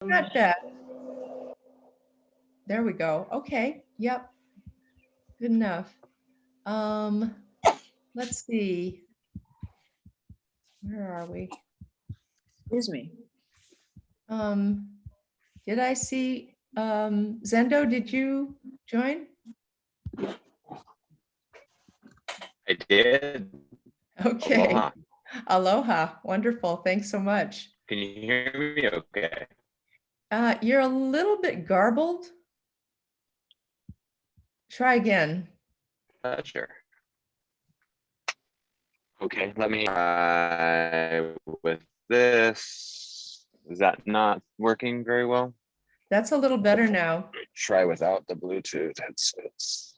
Not bad. There we go. Okay. Yep. Good enough. Let's see. Where are we? Excuse me. Did I see, Zendo, did you join? I did. Okay. Aloha. Aloha. Wonderful. Thanks so much. Can you hear me okay? You're a little bit garbled. Try again. Sure. Okay, let me try with this. Is that not working very well? That's a little better now. Try without the Bluetooth headsets.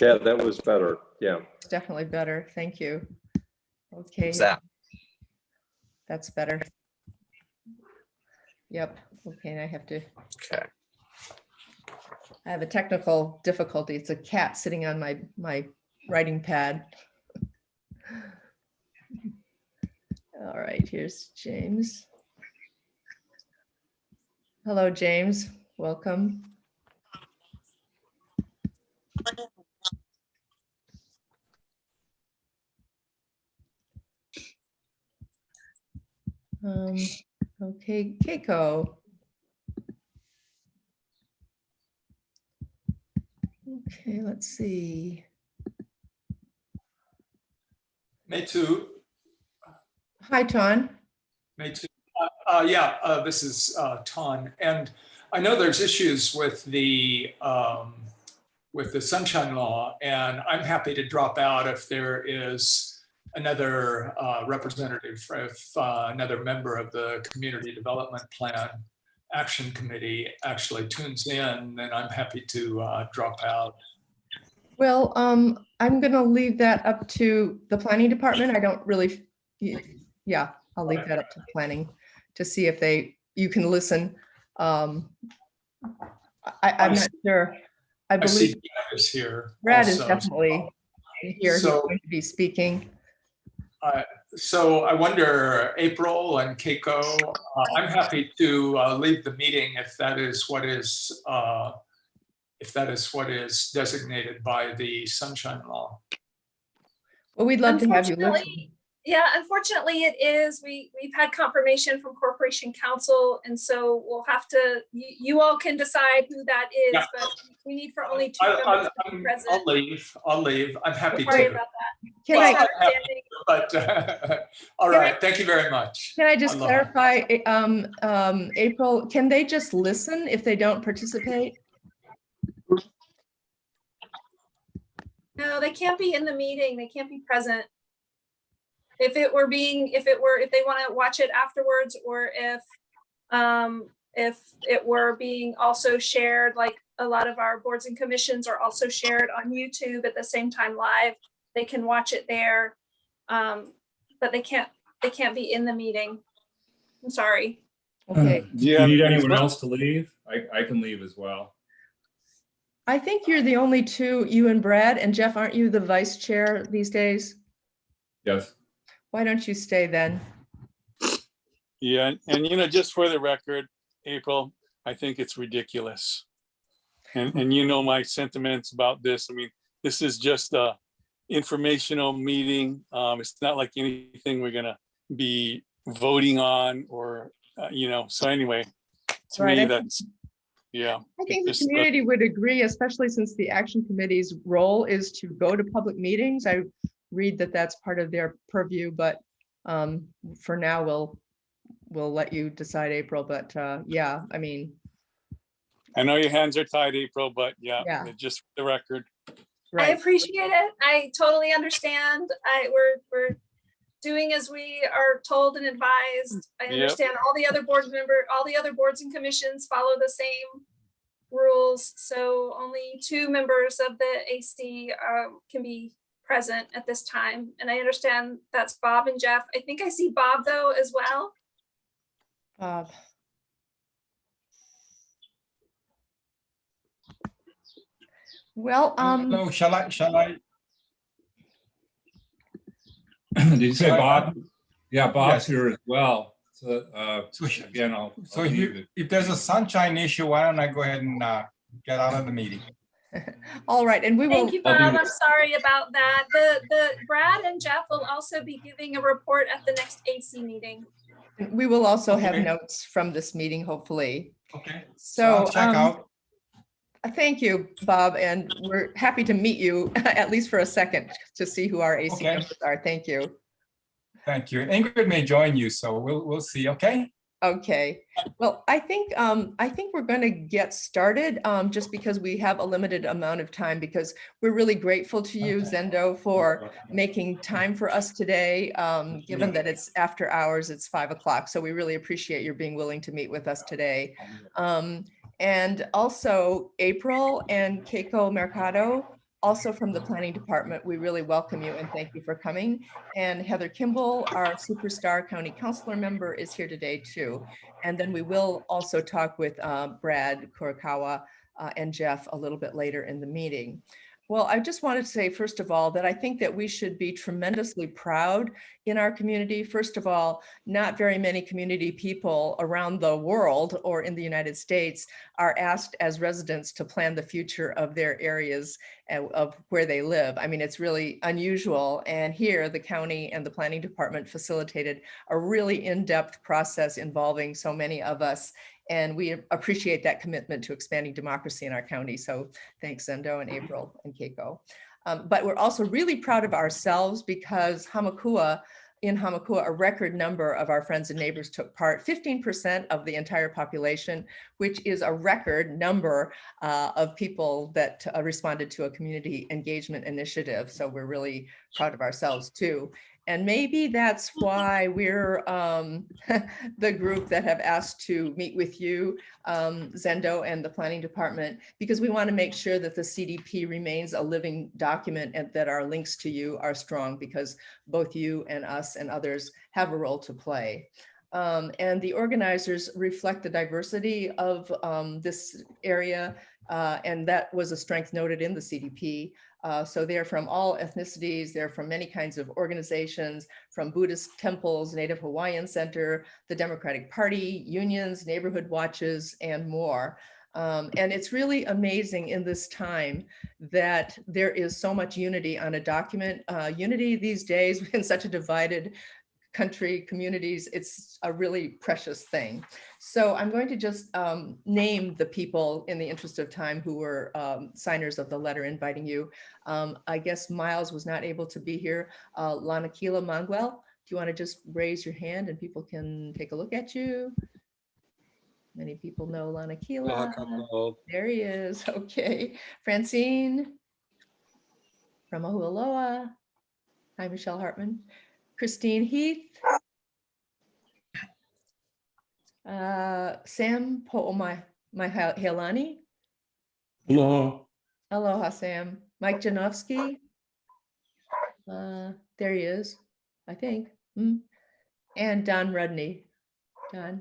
Yeah, that was better. Yeah. It's definitely better. Thank you. Okay. What's that? That's better. Yep. Okay, and I have to, Okay. I have a technical difficulty. It's a cat sitting on my writing pad. All right, here's James. Hello, James. Welcome. Okay, Keiko. Okay, let's see. Meizhu. Hi, Ton. Meizhu. This is Ton, and I know there's issues with the Sunshine Law, and I'm happy to drop out if there is another representative, if another member of the Community Development Plan Action Committee actually tunes in, then I'm happy to drop out. Well, I'm going to leave that up to the planning department. I don't really, yeah, I'll leave that up to planning to see if you can listen. I'm not sure. I see believe Brad is here. Brad is also. definitely here. He's So- going to be speaking. So I wonder, April and Keiko, I'm happy to leave the meeting if that is what is designated by the Sunshine Law. Well, we'd love to have you listen. Unfortunately, yeah, unfortunately it is. We've had confirmation from Corporation Counsel, and so we'll have to, you all can decide who that is, Yeah. but we need for only two members to be present. I'll leave. I'm happy Sorry to. about that. Can Well, I, Understanding. But all right, thank you very much. can I just Aloha. clarify, April, can they just listen if they don't participate? No, they can't be in the meeting. They can't be present. If they want to watch it afterwards, or if it were being also shared, like a lot of our boards and commissions are also shared on YouTube at the same time live, they can watch it there. But they can't be in the meeting. I'm sorry. Okay. Do you need anyone else to leave? I can leave as well. I think you're the only two, you and Brad, and Jeff, aren't you the vice chair these days? Yes. Why don't you stay then? Yeah, and just for the record, April, I think it's ridiculous. And my sentiments about this. I mean, this is just a informational meeting. It's not like anything we're gonna be voting on or so anyway, to Right, me, I that's, yeah. I think the Just, community would agree, especially since the action committee's role is to go to public meetings. I read that that's part of their purview, but for now, we'll let you decide, April. But yeah, I mean, I know your hands are tied, April, but yeah, Yeah. just for the record. I right. appreciate it. I totally understand. We're doing as we are told and advised. I Yep. understand all the other boards and commissions follow the same rules. So only two members of the AC can be present at this time. And I understand that's Bob and Jeff. I think I see Bob though as well. Bob. Well, No, shall I? Did you say Bob? Yeah, Bob's Yes. here as well. So, So, again, I'll so leave it. if there's a sunshine issue, why don't I go ahead and get out of the meeting? All right, and we will. Thank you, Bob. I'm sorry about that. The Brad and Jeff will also be giving a report at the next AC meeting. We will also have Okay. notes from this meeting, hopefully. Okay. So, I'll check out. thank you, Bob, and we're happy to meet you at least for a second to see who our AC Okay. members are. Thank you. Thank you. Ingrid may join you, so we'll see. Okay. Okay, well, I think we're going to get started just because we have a limited amount of time, because we're really grateful to you, Zendo, for making time for us today. Given that it's after hours, it's 5 o'clock. So we really appreciate your being willing to meet with us today. And also April and Keiko Mercado, also from the planning department, we really welcome you and thank you for coming. And Heather Kimball, our superstar county councilor member, is here today too. And then we will also talk with Brad Kurokawa and Jeff a little bit later in the meeting. Well, I just wanted to say, first of all, that I think that we should be tremendously proud in our community. First of all, not very many community people around the world or in the United States are asked as residents to plan the future of their areas of where they live. I mean, it's really unusual. And here, the county and the planning department facilitated a really in-depth process involving so many of us. And we appreciate that commitment to expanding democracy in our county. So thanks, Zendo and April and Keiko. But we're also really proud of ourselves because in Hamakua, a record number of our friends and neighbors took part, 15% of the entire population, which is a record number of people that responded to a community engagement initiative. So we're really proud of ourselves too. And maybe that's why we're the group that have asked to meet with you, Zendo and the planning department, because we want to make sure that the CDP remains a living document and that our links to you are strong, because both you and us and others have a role to play. And the organizers reflect the diversity of this area, and that was a strength noted in the CDP. So they're from all ethnicities, they're from many kinds of organizations, from Buddhist temples, Native Hawaiian Center, the Democratic Party, unions, neighborhood watches, and more. And it's really amazing in this time that there is so much unity on a document. Unity these days in such a divided country, communities, it's a really precious thing. So I'm going to just name the people in the interest of time who were signers of the letter inviting you. I guess Miles was not able to be here. Lanakila Manguel, do you want to just raise your hand and people can take a look at you? Many people know Lanakila. There he is. Okay. Francine from Ahualoa. Hi, Michelle Hartman. Christine Heath. Sam Po'omai-Helani. Hello. Aloha, Sam. Mike Janowski. There he is, I think. And Don Rudney. Don.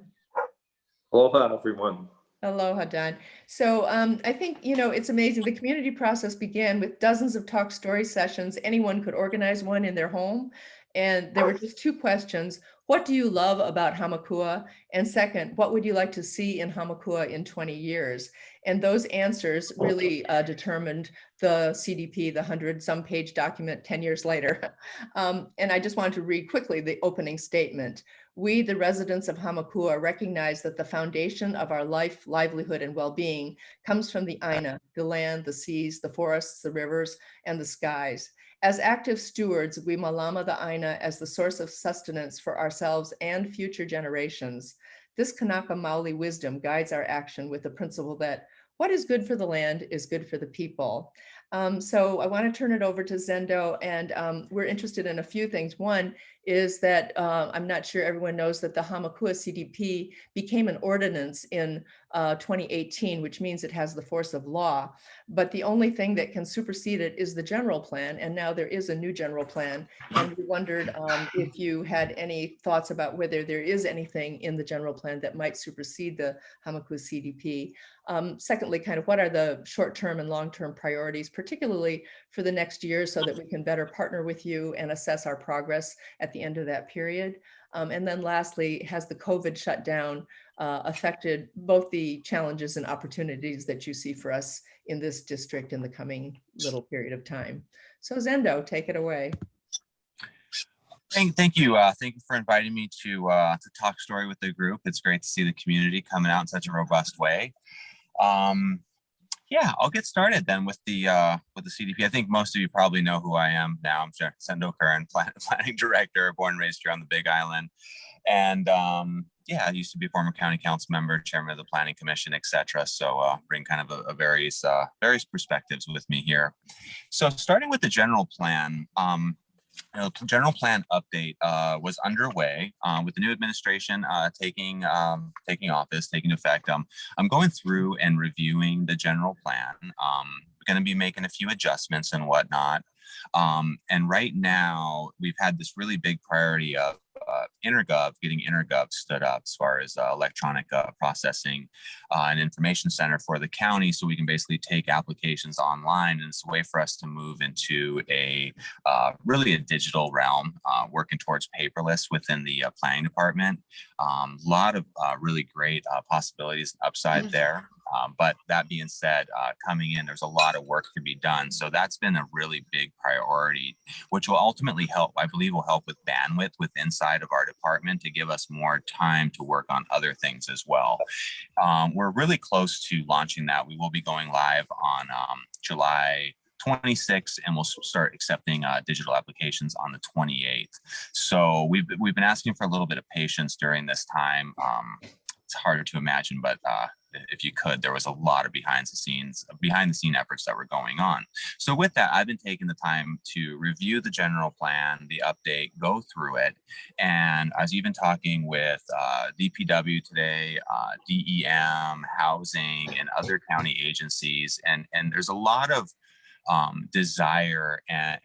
Aloha, everyone. Aloha, Don. So I think, it's amazing. The community process began with dozens of talk story sessions. Anyone could organize one in their home. And there were just two questions. What do you love about Hamakua? And second, what would you like to see in Hamakua in 20 years? And those answers really determined the CDP, the 100-some page document 10 years later. And I just wanted to read quickly the opening statement. We, the residents of Hamakua, recognize that the foundation of our life, livelihood, and well-being comes from the Aina, the land, the seas, the forests, the rivers, and the skies. As active stewards, we malama the Aina as the source of sustenance for ourselves and future generations. This Kanaka Maoli wisdom guides our action with the principle that what is good for the land is good for the people. So I want to turn it over to Zendo, and we're interested in a few things. One is that I'm not sure everyone knows that the Hamakua CDP became an ordinance in 2018, which means it has the force of law. But the only thing that can supersede it is the general plan. And now there is a new general plan. And we wondered if you had any thoughts about whether there is anything in the general plan that might supersede the Hamakua CDP. Secondly, kind of what are the short-term and long-term priorities, particularly for the next year, so that we can better partner with you and assess our progress at the end of that period. And then lastly, has the COVID shutdown affected both the challenges and opportunities that you see for us in this district in the coming little period of time? So Zendo, take it away. Thank you. Thank you for inviting me to talk story with the group. It's great to see the community coming out in such a robust way. Yeah, I'll get started then with the CDP. I think most of you probably know who I am now. I'm Director Kern, planning director, born and raised here on the Big Island, and yeah, I used to be a former county council member, chairman of the planning commission, etc. So bring kind of a various perspectives with me here. So starting with the general plan. The general plan update was underway with the new administration taking office, taking effect. I'm going through and reviewing the general plan. We're going to be making a few adjustments and whatnot. And right now, we've had this really big priority of getting InterGov stood up as far as electronic processing and information center for the county, so we can basically take applications online. And it's a way for us to move into a really a digital realm, working towards paperless within the planning department. A lot of really great possibilities and upside there. But that being said, coming in, there's a lot of work to be done. So that's been a really big priority, which will ultimately help, I believe will help with bandwidth with inside of our department to give us more time to work on other things as well. We're really close to launching that. We will be going live on July 26th, and we'll start accepting digital applications on the 28th. So we've been asking for a little bit of patience during this time. It's harder to imagine, but if you could, there was a lot of behind the scene efforts that were going on. So with that, I've been taking the time to review the general plan, the update, go through it. And I was even talking with DPW today, DEM, housing, and other county agencies. And there's a lot of desire and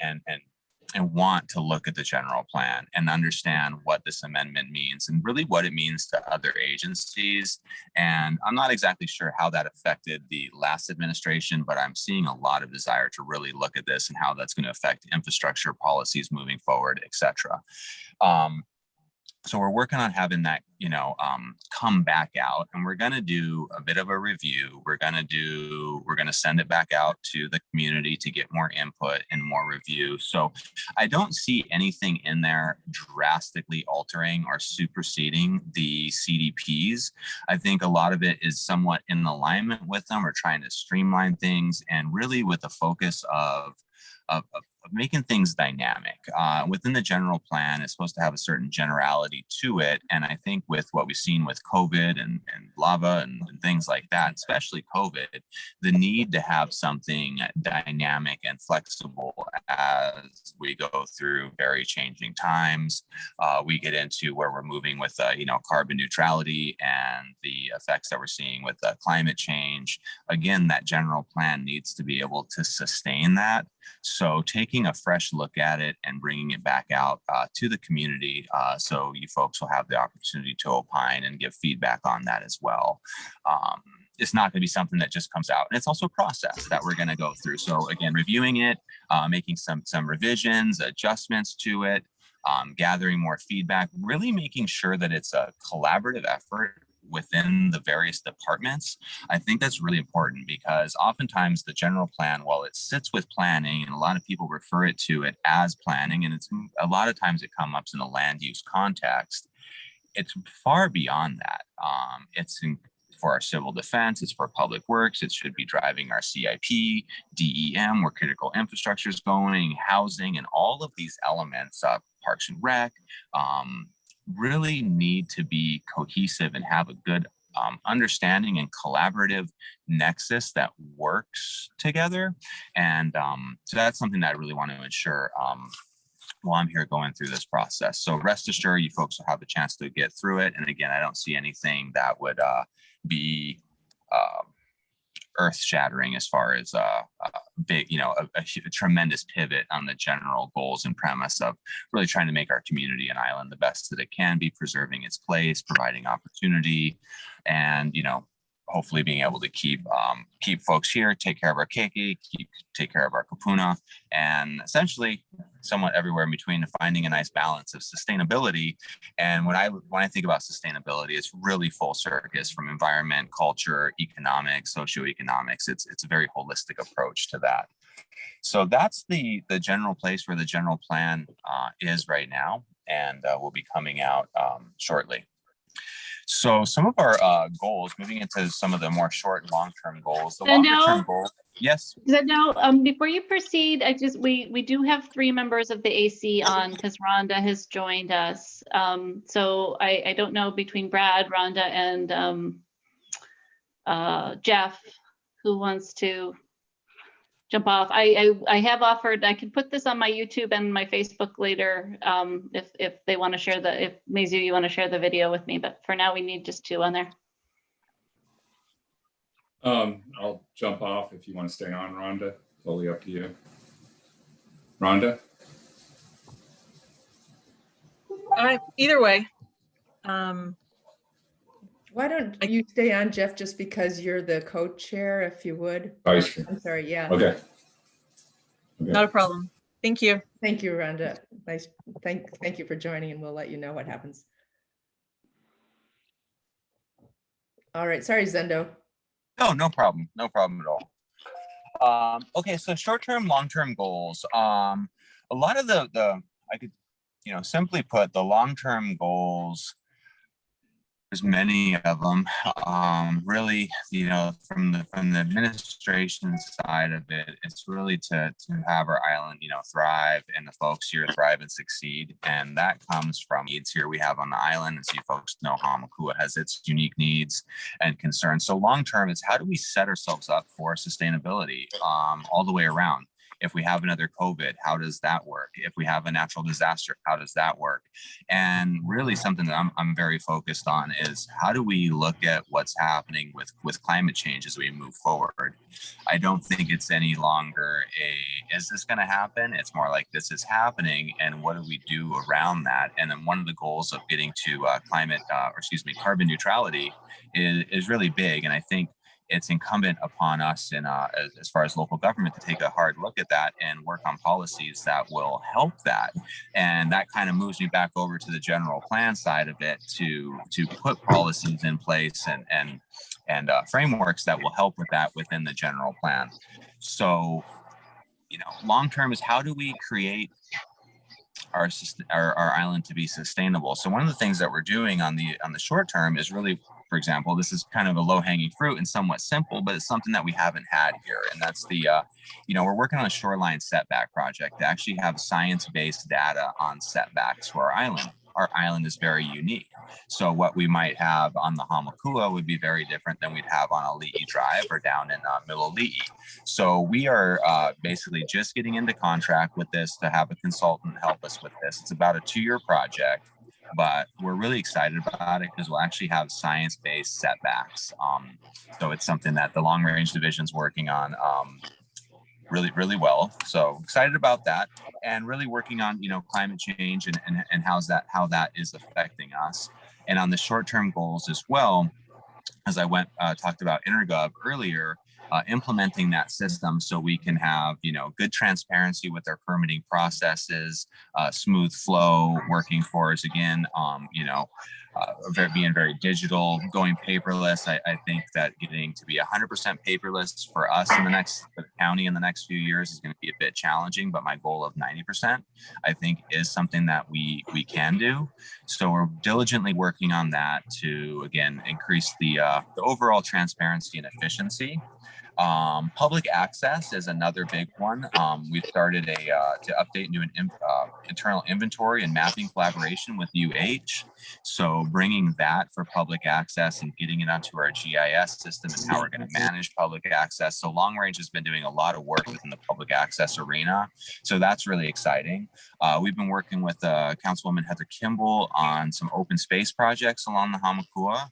want to look at the general plan and understand what this amendment means and really what it means to other agencies. And I'm not exactly sure how that affected the last administration, but I'm seeing a lot of desire to really look at this and how that's going to affect infrastructure policies moving forward, et cetera. So we're working on having that, come back out, and we're going to do a bit of a review. We're going to send it back out to the community to get more input and more review. So I don't see anything in there drastically altering or superseding the CDPs. I think a lot of it is somewhat in alignment with them or trying to streamline things, and really with the focus of making things dynamic. Within the general plan, it's supposed to have a certain generality to it. And I think with what we've seen with COVID and lava and things like that, especially COVID, the need to have something dynamic and flexible as we go through very changing times. We get into where we're moving with, carbon neutrality and the effects that we're seeing with climate change. Again, that general plan needs to be able to sustain that. So taking a fresh look at it and bringing it back out to the community, so you folks will have the opportunity to opine and give feedback on that as well. It's not going to be something that just comes out, and it's also a process that we're going to go through. So again, reviewing it, making some revisions, adjustments to it, gathering more feedback, really making sure that it's a collaborative effort within the various departments. I think that's really important because oftentimes the general plan, while it sits with planning, and a lot of people refer it to it as planning, and it's a lot of times it comes up in a land use context, it's far beyond that. It's for our civil defense, it's for public works, it should be driving our CIP, DEM, where critical infrastructure is going, housing, and all of these elements, Parks and Rec, really need to be cohesive and have a good understanding and collaborative nexus that works together. And so that's something that I really want to ensure while I'm here going through this process. So rest assured, you folks will have a chance to get through it. And again, I don't see anything that would be earth-shattering as far as a tremendous pivot on the general goals and premise of really trying to make our community and island the best that it can be, preserving its place, providing opportunity, and hopefully being able to keep folks here, take care of our keiki, take care of our kupuna, and essentially somewhat everywhere in between, finding a nice balance of sustainability. And when I think about sustainability, it's really full circus from environment, culture, economics, socioeconomics. It's a very holistic approach to that. So that's the general place where the general plan is right now, and will be coming out shortly. So some of our goals, moving into some of the more short and long-term goals, the longer-term goal. Yes. Before you proceed, we do have 3 members of the AC on because Rhonda has joined us. So I don't know between Brad, Rhonda, and Jeff who wants to jump off. I have offered, I can put this on my YouTube and my Facebook later if they want to share if Meizhu, you want to share the video with me, but for now we need just 2 on there. I'll jump off if you want to stay on, Rhonda. Totally up to you. Rhonda? Either way. Why don't you stay on, Jeff, just because you're the co-chair, if you would? Vice chair. I'm sorry, yeah. Okay. Not a problem. Thank you. Thank you, Rhonda. Nice. Thank you for joining, and we'll let you know what happens. All right. Sorry, Zendo. Oh, no problem. No problem at all. Okay, so short-term, long-term goals. A lot of I could, simply put, the long-term goals, there's many of them. Really, from the administration side of it, it's really to have our island, thrive, and the folks here thrive and succeed. And that comes from needs here we have on the island. As you folks know, Hamakua has its unique needs and concerns. So long term, it's how do we set ourselves up for sustainability all the way around? If we have another COVID, how does that work? If we have a natural disaster, how does that work? And really something that I'm very focused on is how do we look at what's happening with climate change as we move forward? I don't think it's any longer is this going to happen? It's more like this is happening, and what do we do around that? And then one of the goals of getting to carbon neutrality is really big. And I think it's incumbent upon us as far as local government to take a hard look at that and work on policies that will help that. And that kind of moves me back over to the general plan side of it to put policies in place and frameworks that will help with that within the general plan. So, long term is how do we create our island to be sustainable? So one of the things that we're doing on the short term is really, for example, this is kind of a low-hanging fruit and somewhat simple, but it's something that we haven't had here. And that's we're working on a shoreline setback project to actually have science-based data on setbacks for our island. Our island is very unique. So what we might have on the Hamakua would be very different than we'd have on Ali'i Drive or down in Middle Ali'i. So we are basically just getting into contract with this to have a consultant help us with this. It's about a 2-year project, but we're really excited about it because we'll actually have science-based setbacks. So it's something that the Long Range Division's working on really, really well. So excited about that, and really working on, climate change and how that is affecting us. And on the short-term goals as well, as I talked about Intergov earlier, implementing that system so we can have, good transparency with our permitting processes, smooth flow, working for us again, being very digital, going paperless. I think that getting to be 100% paperless for us in the county in the next few years is going to be a bit challenging, but my goal of 90%, I think, is something that we can do. So we're diligently working on that to, again, increase the overall transparency and efficiency. Public access is another big one. We've started to update and do an internal inventory and mapping collaboration with UH. So bringing that for public access and getting it onto our GIS system and how we're going to manage public access. So Long Range has been doing a lot of work within the public access arena. So that's really exciting. We've been working with Councilwoman Heather Kimball on some open space projects along the Hamakua.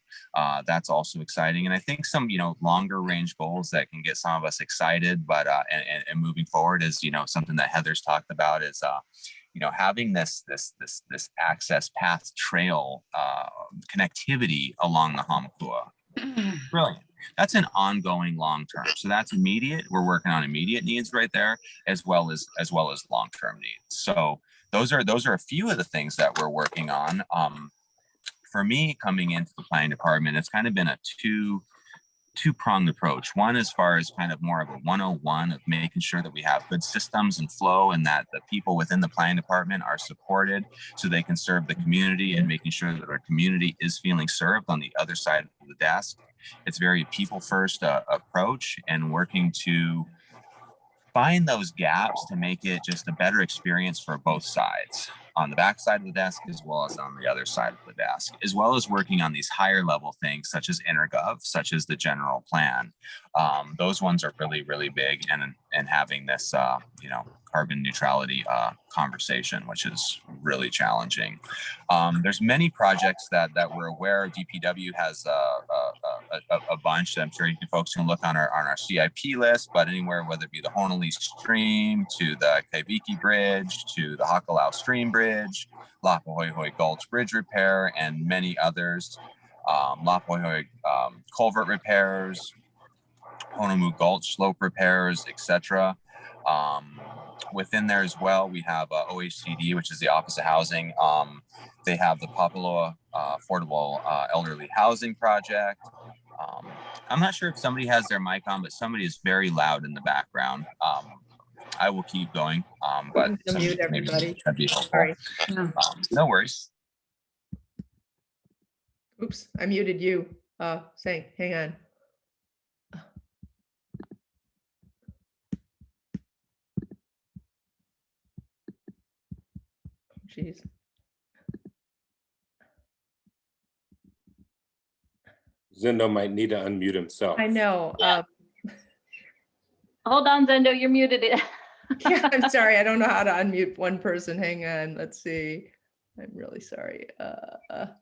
That's also exciting. And I think some, longer range goals that can get some of us excited, but and moving forward is, something that Heather's talked about is, having this access path trail connectivity along the Hamakua. Brilliant. That's an ongoing long-term. So that's immediate. We're working on immediate needs right there, as well as long-term needs. So those are a few of the things that we're working on. For me, coming into the planning department, it's kind of been a two-pronged approach. One, as far as kind of more of a 101 of making sure that we have good systems and flow, and that the people within the planning department are supported so they can serve the community, and making sure that our community is feeling served on the other side of the desk. It's very people first approach, and working to find those gaps to make it just a better experience for both sides, on the back side of the desk as well as on the other side of the desk, as well as working on these higher level things such as intergov, such as the general plan. Those ones are really, really big, and having this, carbon neutrality conversation, which is really challenging. There's many projects that we're aware of. DPW has a bunch. I'm sure you folks can look on our CIP list, but anywhere, whether it be the Honolulu Stream to the Kaiviki Bridge to the Hakalau Stream Bridge, Lapahoihoi Gulch Bridge repair, and many others. Lapahoihoi culvert repairs, Honomu Gulch slope repairs, etc. Within there as well, we have OHCD, which is the Office of Housing. They have the Papaloa Affordable Elderly Housing Project. I'm not sure if somebody has their mic on, but somebody is very loud in the background. I will keep going, but Mute everybody. that'd be helpful. Sorry. No worries. Oops, I muted you. Hang on. Jeez. Zendo might need to unmute himself. I know. Hold on, Zendo, you're muted. Yeah, I'm sorry. I don't know how to unmute one person. Hang on. Let's see. I'm really sorry. Where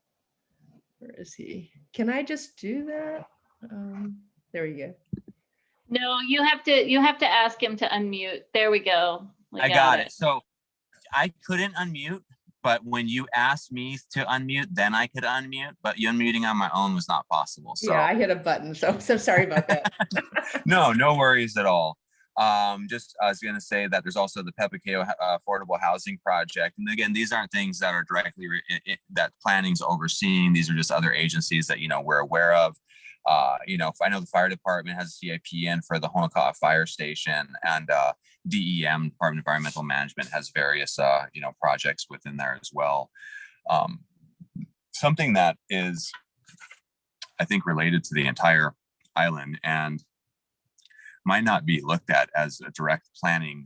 is he? Can I just do that? There you go. No, you have to ask him to unmute. There we go. I got it. So I couldn't unmute, but when you asked me to unmute, then I could unmute, but unmuting on my own was not possible. So yeah, I hit a button. So sorry about that. No worries at all. Just I was going to say that there's also the Pepakeo Affordable Housing Project. And again, these aren't things that are directly that planning's overseeing. These are just other agencies that, we're aware of. I know the fire department has a CIP in for the Honoka'a Fire Station, and DEM, Department of Environmental Management, has various, projects within there as well. Something that is, I think, related to the entire island and might not be looked at as a direct planning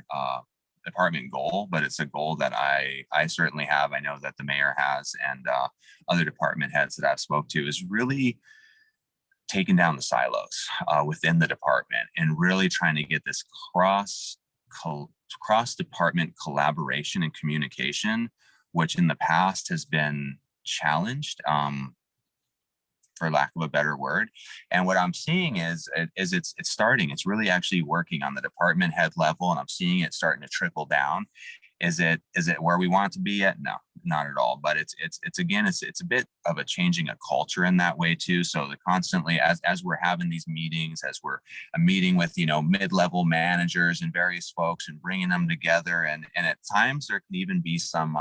department goal, but it's a goal that I certainly have. I know that the mayor has, and other department heads that I've spoke to, is really taking down the silos within the department and really trying to get this cross department collaboration and communication, which in the past has been challenged, for lack of a better word. And what I'm seeing is it's starting. It's really actually working on the department head level, and I'm seeing it starting to trickle down. Is it where we want it to be yet? No, not at all. But it's a bit of a changing a culture in that way too. So the constantly, as we're having these meetings, as we're meeting with mid-level managers and various folks and bringing them together, and at times there can even be some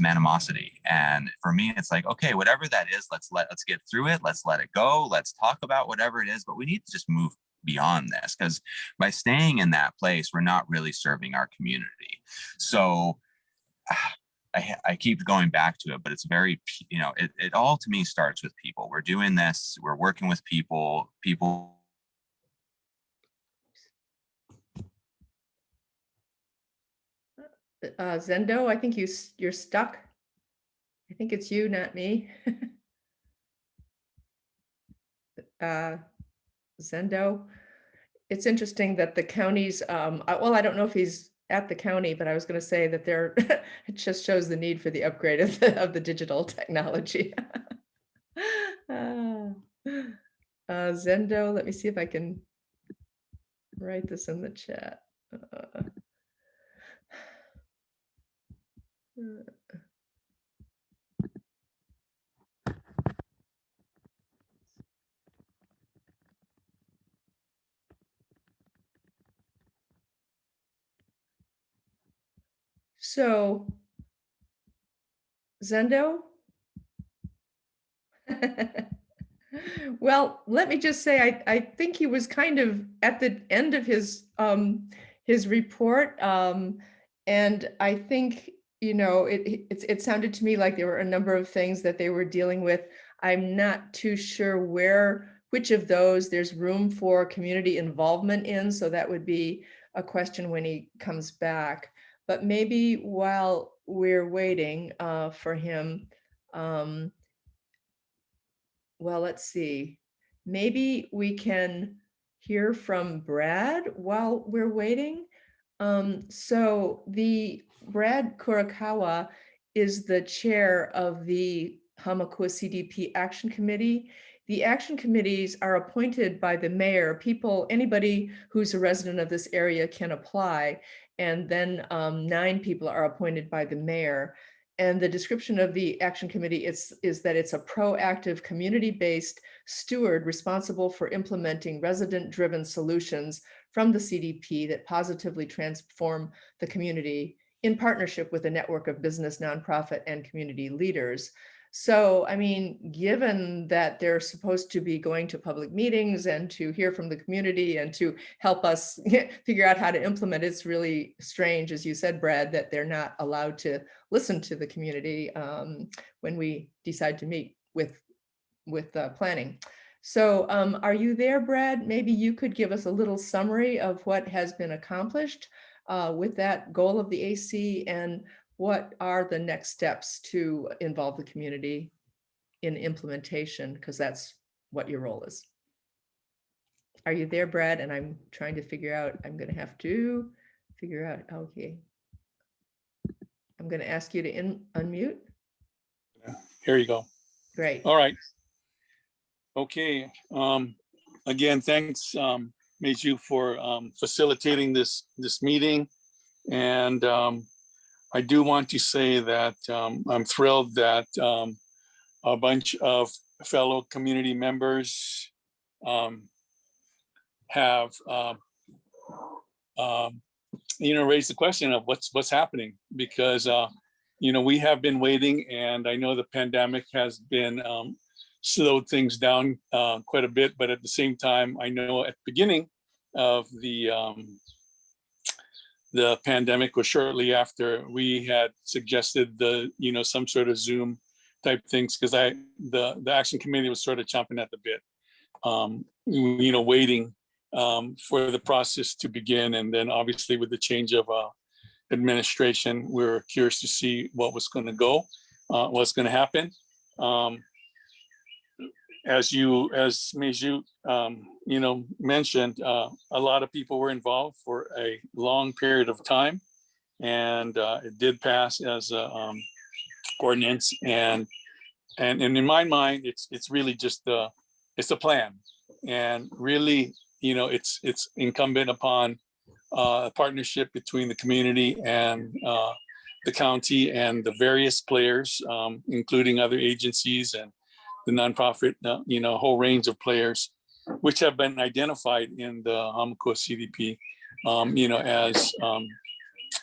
animosity. And for me, it's like, okay, whatever that is, let's get through it. Let's let it go. Let's talk about whatever it is, but we need to just move beyond this, because by staying in that place, we're not really serving our community. So I keep going back to it, but it's very, it all to me starts with people. We're doing this, we're working with people. Zendo, I think you're stuck. I think it's you, not me. Zendo. It's interesting that the counties, well, I don't know if he's at the county, but I was going to say that it just shows the need for the upgrade of the digital technology. Zendo, let me see if I can write this in the chat. So, Zendo? Well, let me just say, I think he was kind of at the end of his report. And I think, you know, it sounded to me like there were a number of things that they were dealing with. I'm not too sure which of those there's room for community involvement in. So that would be a question when he comes back. But maybe while we're waiting for him, well, let's see. Maybe we can hear from Brad while we're waiting. So the Brad Kurakawa is the chair of the Hamakua CDP Action Committee. The action committees are appointed by the mayor. Anybody who's a resident of this area can apply. And then 9 people are appointed by the mayor. And the description of the action committee is that it's a proactive, community-based steward responsible for implementing resident-driven solutions from the CDP that positively transform the community in partnership with a network of business, nonprofit, and community leaders. So, I mean, given that they're supposed to be going to public meetings and to hear from the community and to help us figure out how to implement, it's really strange, as you said, Brad, that they're not allowed to listen to the community when we decide to meet with planning. So are you there, Brad? Maybe you could give us a little summary of what has been accomplished with that goal of the AC, and what are the next steps to involve the community in implementation, because that's what your role is. Are you there, Brad? And I'm trying to figure out, I'm going to have to figure out, okay. I'm going to ask you to unmute. Here you go. Great. All right. Okay. Again, thanks, Meizhu, for facilitating this meeting. And I do want to say that I'm thrilled that a bunch of fellow community members have raised the question of what's happening, because we have been waiting, and I know the pandemic has been slowed things down quite a bit, but at the same time, I know at the beginning of the pandemic, or shortly after, we had suggested some sort of Zoom type things, because the action committee was sort of chomping at the bit, waiting for the process to begin. And then obviously with the change of administration, we were curious to see what was going to happen. As Meizhu mentioned, a lot of people were involved for a long period of time, and it did pass as a ordinance. And in my mind, it's really just it's a plan, and really, it's incumbent upon a partnership between the community and the county and the various players, including other agencies and the nonprofit, a whole range of players, which have been identified in the Hamakua CDP, as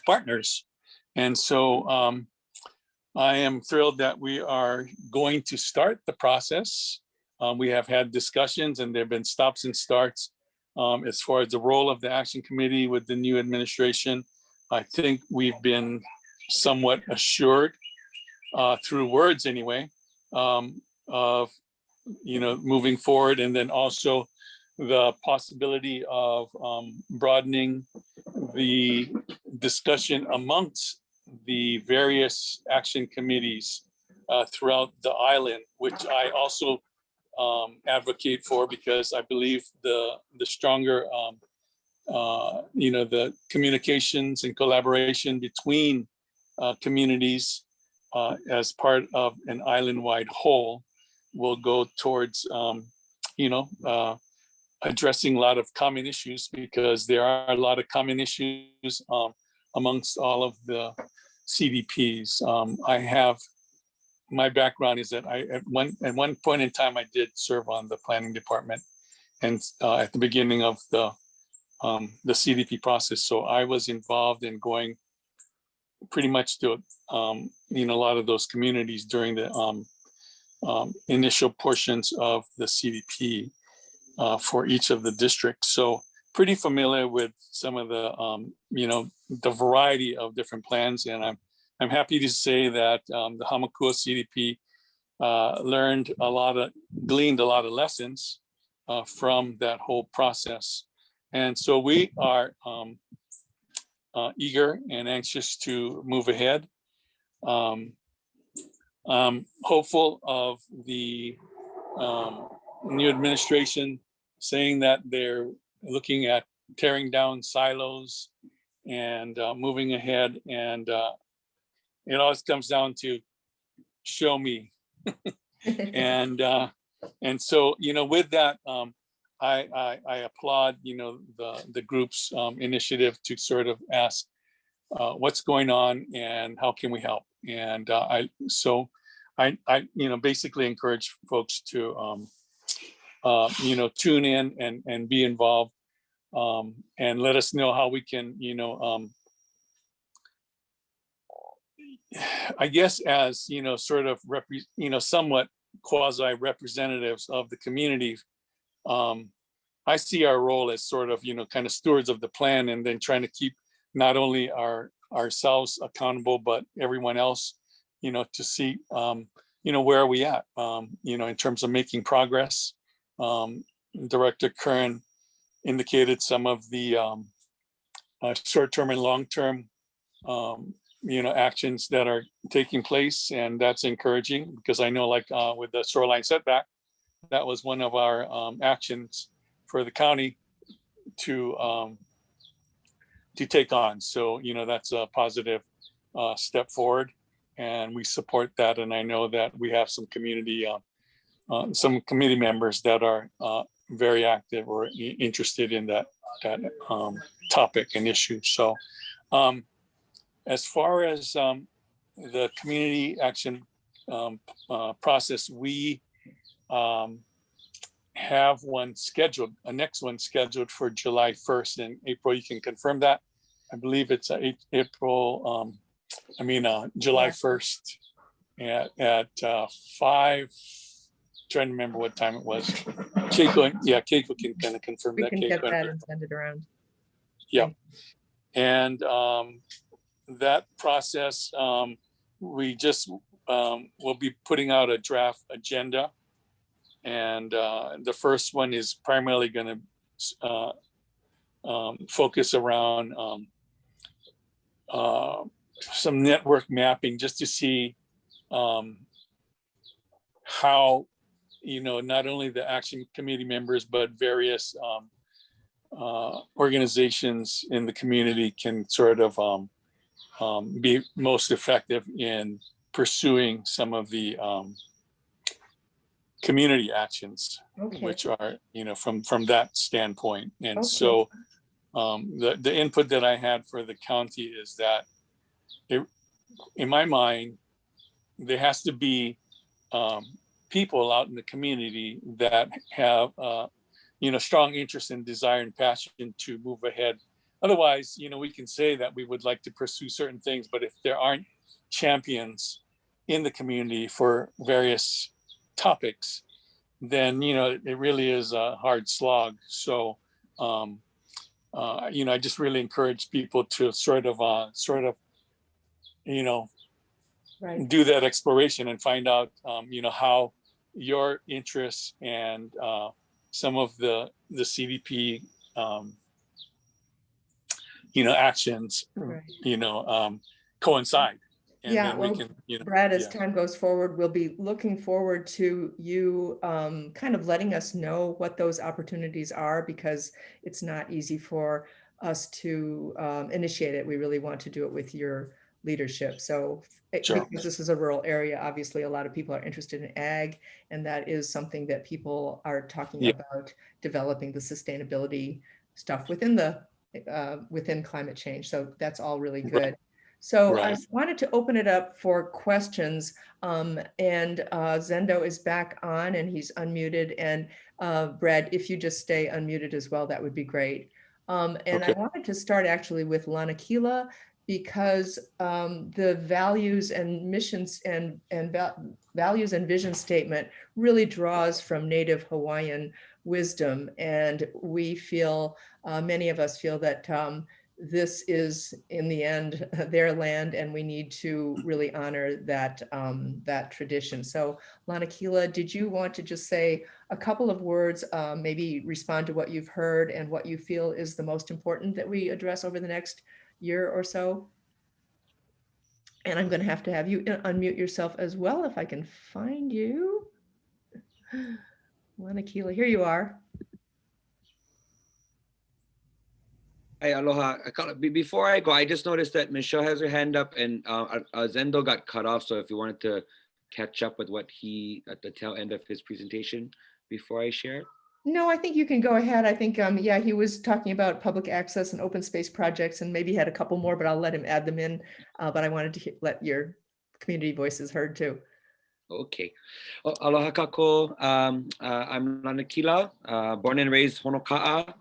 partners. And so I am thrilled that we are going to start the process. We have had discussions, and there have been stops and starts as far as the role of the action committee with the new administration. I think we've been somewhat assured through words anyway, of moving forward, and then also the possibility of broadening the discussion amongst the various action committees throughout the island, which I also advocate for, because I believe the stronger the communications and collaboration between communities as part of an island-wide whole will go towards addressing a lot of common issues, because there are a lot of common issues amongst all of the CDPs. My background is that at one point in time, I did serve on the planning department, and at the beginning of the CDP process. So I was involved in going pretty much to you know, a lot of those communities during the initial portions of the CDP for each of the districts. So pretty familiar with some of the you know, the variety of different plans, and I'm happy to say that the Hamakua CDP gleaned a lot of lessons from that whole process. And so we are eager and anxious to move ahead. I'm hopeful of the new administration saying that they're looking at tearing down silos and moving ahead. And it always comes down to show me. And so, you know, with that, I applaud, you know, the group's initiative to sort of ask what's going on and how can we help. And I you know, basically encourage folks to you know, tune in and be involved, and let us know how we can, you know, I guess as, you know, sort of you know, somewhat quasi representatives of the community. I see our role as sort of, you know, kind of stewards of the plan, and then trying to keep not only ourselves accountable, but everyone else, you know, to see, you know, where are we at, you know, in terms of making progress. Director Kern indicated some of the short-term and long-term, you know, actions that are taking place, and that's encouraging because I know, like with the shoreline setback, that was one of our actions for the county to take on. So, you know, that's a positive step forward, and we support that. And I know that we have some community members that are very active or interested in that topic and issue. So as far as the community action process, we have one scheduled, a next one scheduled for July 1st. And April, you can confirm that. I believe it's July 1st at 5. Trying to remember what time it was. Keiko can kind of confirm We that. can get that and send it around. Yeah. And that process, we just will be putting out a draft agenda. And the first one is primarily going to focus around some network mapping, just to see how, you know, not only the action committee members, but various organizations in the community can sort of be most effective in pursuing some of the community actions, which are, you know, from that standpoint. And so the input that I had for the county is that in my mind, there has to be people out in the community that have, you know, strong interest and desire and passion to move ahead. Otherwise, you know, we can say that we would like to pursue certain things, but if there aren't champions in the community for various topics, then, you know, it really is a hard slog. So, you know, I just really encourage people to sort of, you know, do that exploration and find out, you know, how your interests and some of the CDP, you know, actions, you know, coincide. And yeah, then well, we can, you know, Brad, as time goes forward, we'll be looking forward to you kind of letting us know what those opportunities are, because it's not easy for us to initiate it. We really want to do it with your leadership. So because this is a rural area, obviously a lot of people are interested in ag, and that is something that people are talking about, developing the sustainability stuff within the within climate change. So that's all really good. So I wanted to open it up for questions, and Zendo is back on and he's unmuted, and Brad, if you just stay unmuted as well, that would be great. And I wanted to start actually with Lanakila. because the values and missions and values and vision statement really draws from Native Hawaiian wisdom. And we feel, many of us feel that this is in the end their land, and we need to really honor that that tradition. So Lanakila, did you want to just say a couple of words, maybe respond to what you've heard and what you feel is the most important that we address over the next year or so? And I'm going to have you unmute yourself as well if I can find you. Lanakila, here you are. Hi, aloha. Before I go, I just noticed that Michelle has her hand up and Zendo got cut off. So if you wanted to catch up with what he at the tail end of his presentation before I share. No, I think you can go ahead. I think, yeah, he was talking about public access and open space projects and maybe had a couple more, but I'll let him add them in. But I wanted to let your community voices heard too. Okay. Aloha kako. I'm Lanakila, born and raised Honoka'a.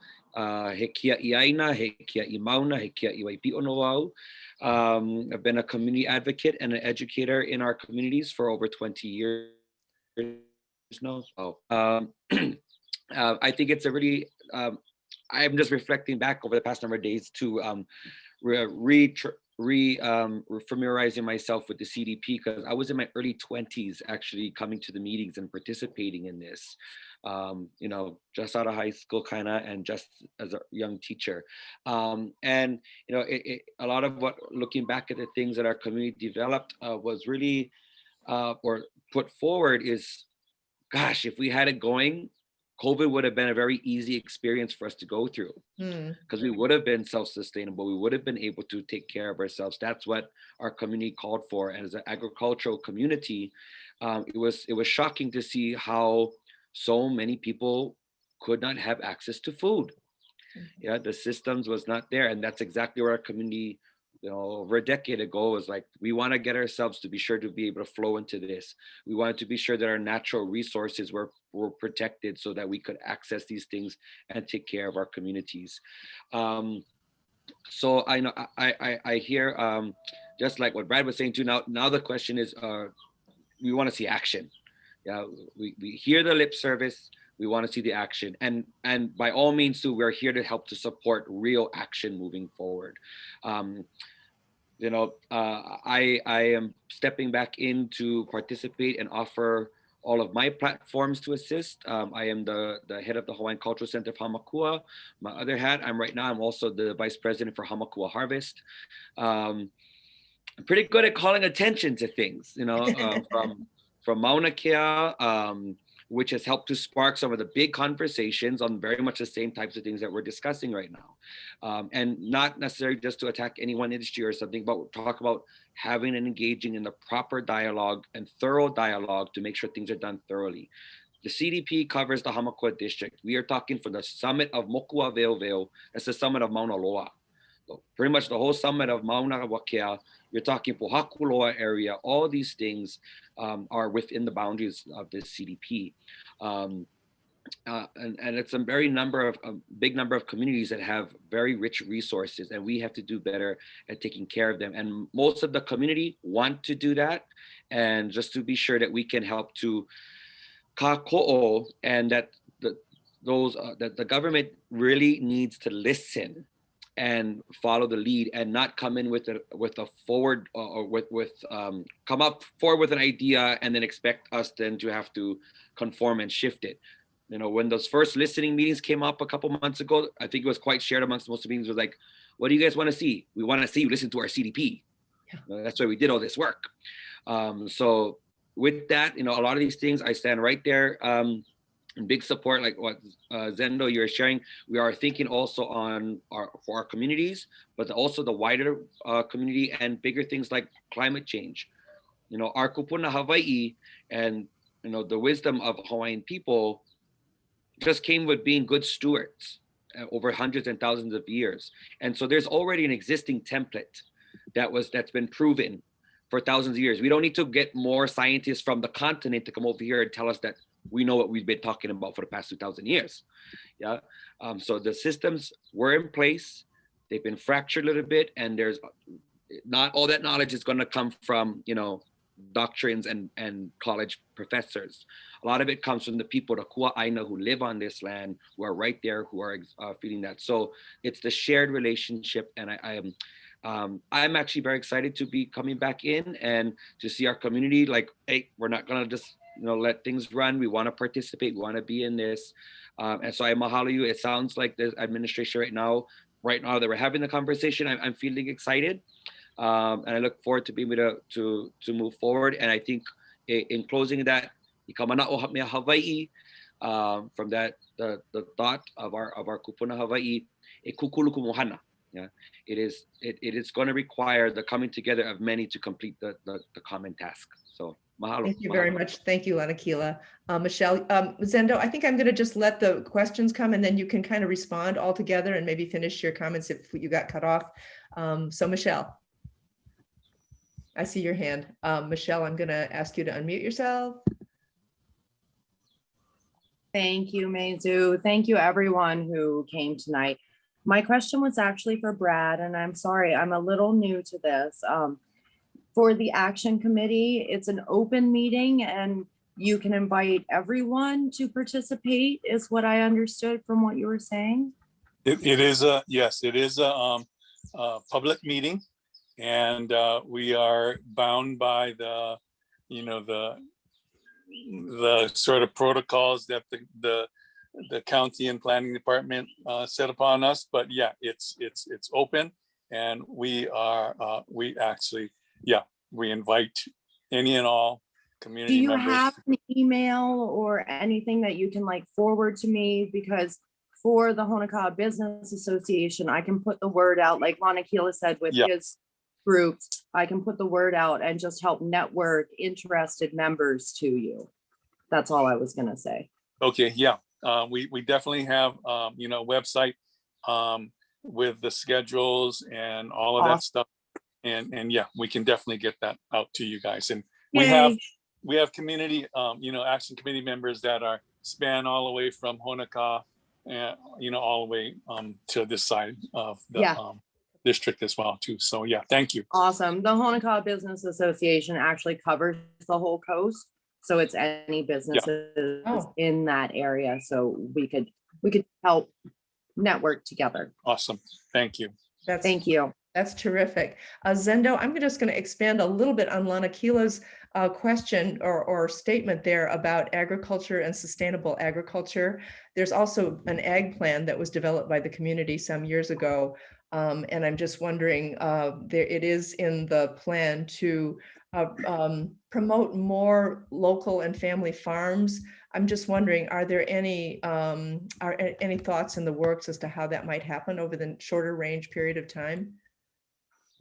He kia i aina, he kia i mauna, he kia i Waipio no wau. I've been a community advocate and an educator in our communities for over 20 years now. I think it's a really, I'm just reflecting back over the past number of days to familiarizing myself with the CDP, because I was in my early 20s actually coming to the meetings and participating in this. You know, just out of high school kind of, and just as a young teacher. And, you know, a lot of what, looking back at the things that our community developed was really, or put forward is, gosh, if we had it going, COVID would have been a very easy experience for us to go through, because we would have been self-sustainable. We would have been able to take care of ourselves. That's what our community called for. And as an agricultural community, it was shocking to see how so many people could not have access to food. Yeah, the systems was not there. And that's exactly where our community, you know, over a decade ago was like, we want to get ourselves to be sure to be able to flow into this. We wanted to be sure that our natural resources were protected so that we could access these things and take care of our communities. So I know I hear just like what Brad was saying too. Now the question is, we want to see action. Yeah, we hear the lip service. We want to see the action, and by all means too, we're here to help to support real action moving forward. You know, I am stepping back in to participate and offer all of my platforms to assist. I am the head of the Hawaiian Cultural Center of Hamakua. My other hat, I'm also the vice president for Hamakua Harvest. I'm pretty good at calling attention to things, you know, from Mauna Kea, which has helped to spark some of the big conversations on very much the same types of things that we're discussing right now. And not necessarily just to attack any one industry or something, but talk about having and engaging in the proper dialogue and thorough dialogue to make sure things are done thoroughly. The CDP covers the Hamakua district. We are talking from the summit of Mokua Veoveo, that's the summit of Mauna Loa. So pretty much the whole summit of Mauna Wakea, you're talking Pohakuloa area, all these things are within the boundaries of this CDP. And it's a big number of communities that have very rich resources, and we have to do better at taking care of them. And most of the community want to do that. And just to be sure that we can help to kako'o, and that the government really needs to listen and follow the lead, and not come in with a forward or come up forward with an idea and then expect us then to have to conform and shift it. You know, when those first listening meetings came up a couple months ago, I think it was quite shared amongst most of the meetings, was like, what do you guys want to see? We want to see you listen to our CDP. Yeah. That's why we did all this work. So with that, you know, a lot of these things, I stand right there in big support, like what Zendo you're sharing. We are thinking also for our communities, but also the wider community and bigger things like climate change. You know, our kupuna Hawaii and, you know, the wisdom of Hawaiian people just came with being good stewards over hundreds and thousands of years. And so there's already an existing template that's been proven for thousands of years. We don't need to get more scientists from the continent to come over here and tell us that we know what we've been talking about for the past 2,000 years. Yeah. So the systems were in place. They've been fractured a little bit, and there's not all that knowledge is going to come from, doctrines and college professors. A lot of it comes from the people, the Kua'aina, who live on this land, who are right there, who are feeling that. So it's the shared relationship. And I'm actually very excited to be coming back in and to see our community like, hey, we're not going to just, let things run. We want to participate. We want to be in this. And so I mahalo you. It sounds like the administration right now that we're having the conversation, I'm feeling excited. And I look forward to being able to move forward. And I think in closing that, Hawaii, from that the thought of our kupuna Hawaii, e kukuluku mohana. Yeah, it is going to require the coming together of many to complete the common task. So mahalo. Thank you very much. Thank you, Lanakila. Michelle, Zendo, I think I'm going to just let the questions come and then you can kind of respond all together and maybe finish your comments if you got cut off. So Michelle, I see your hand. Michelle, I'm going to ask you to unmute yourself. Thank you, Meizhu. Thank you, everyone who came tonight. My question was actually for Brad, and I'm sorry, I'm a little new to this. For the Action Committee, it's an open meeting and you can invite everyone to participate, is what I understood from what you were saying. It is yes, it is a public meeting, and we are bound by the sort of protocols that the county and planning department set upon us. But yeah, it's open, and we actually we invite any and all community members. Do you members. have an email or anything that you can forward to me? Because for the Honokaa Business Association, I can put the word out, like Lanakila said with his groups, I can put the word out and just help network interested members to you. That's all I was gonna say. Okay, yeah, we definitely have website with the schedules and all of that stuff, and yeah, we can definitely get that out to you guys. And we have community action committee members that are span all the way from Honokaa and all the way to this side of the district as well too. So yeah, thank you. Awesome. The Honokaa Business Association actually covers the whole coast, so it's any businesses in that area. So we could help network together. Awesome. Thank you. Thank you. That's terrific. Zendo, I'm just going to expand a little bit on Lanakila's question or statement there about agriculture and sustainable agriculture. There's also an ag plan that was developed by the community some years ago. And I'm just wondering, it is in the plan to promote more local and family farms. I'm just wondering, are there any thoughts in the works as to how that might happen over the shorter range period of time?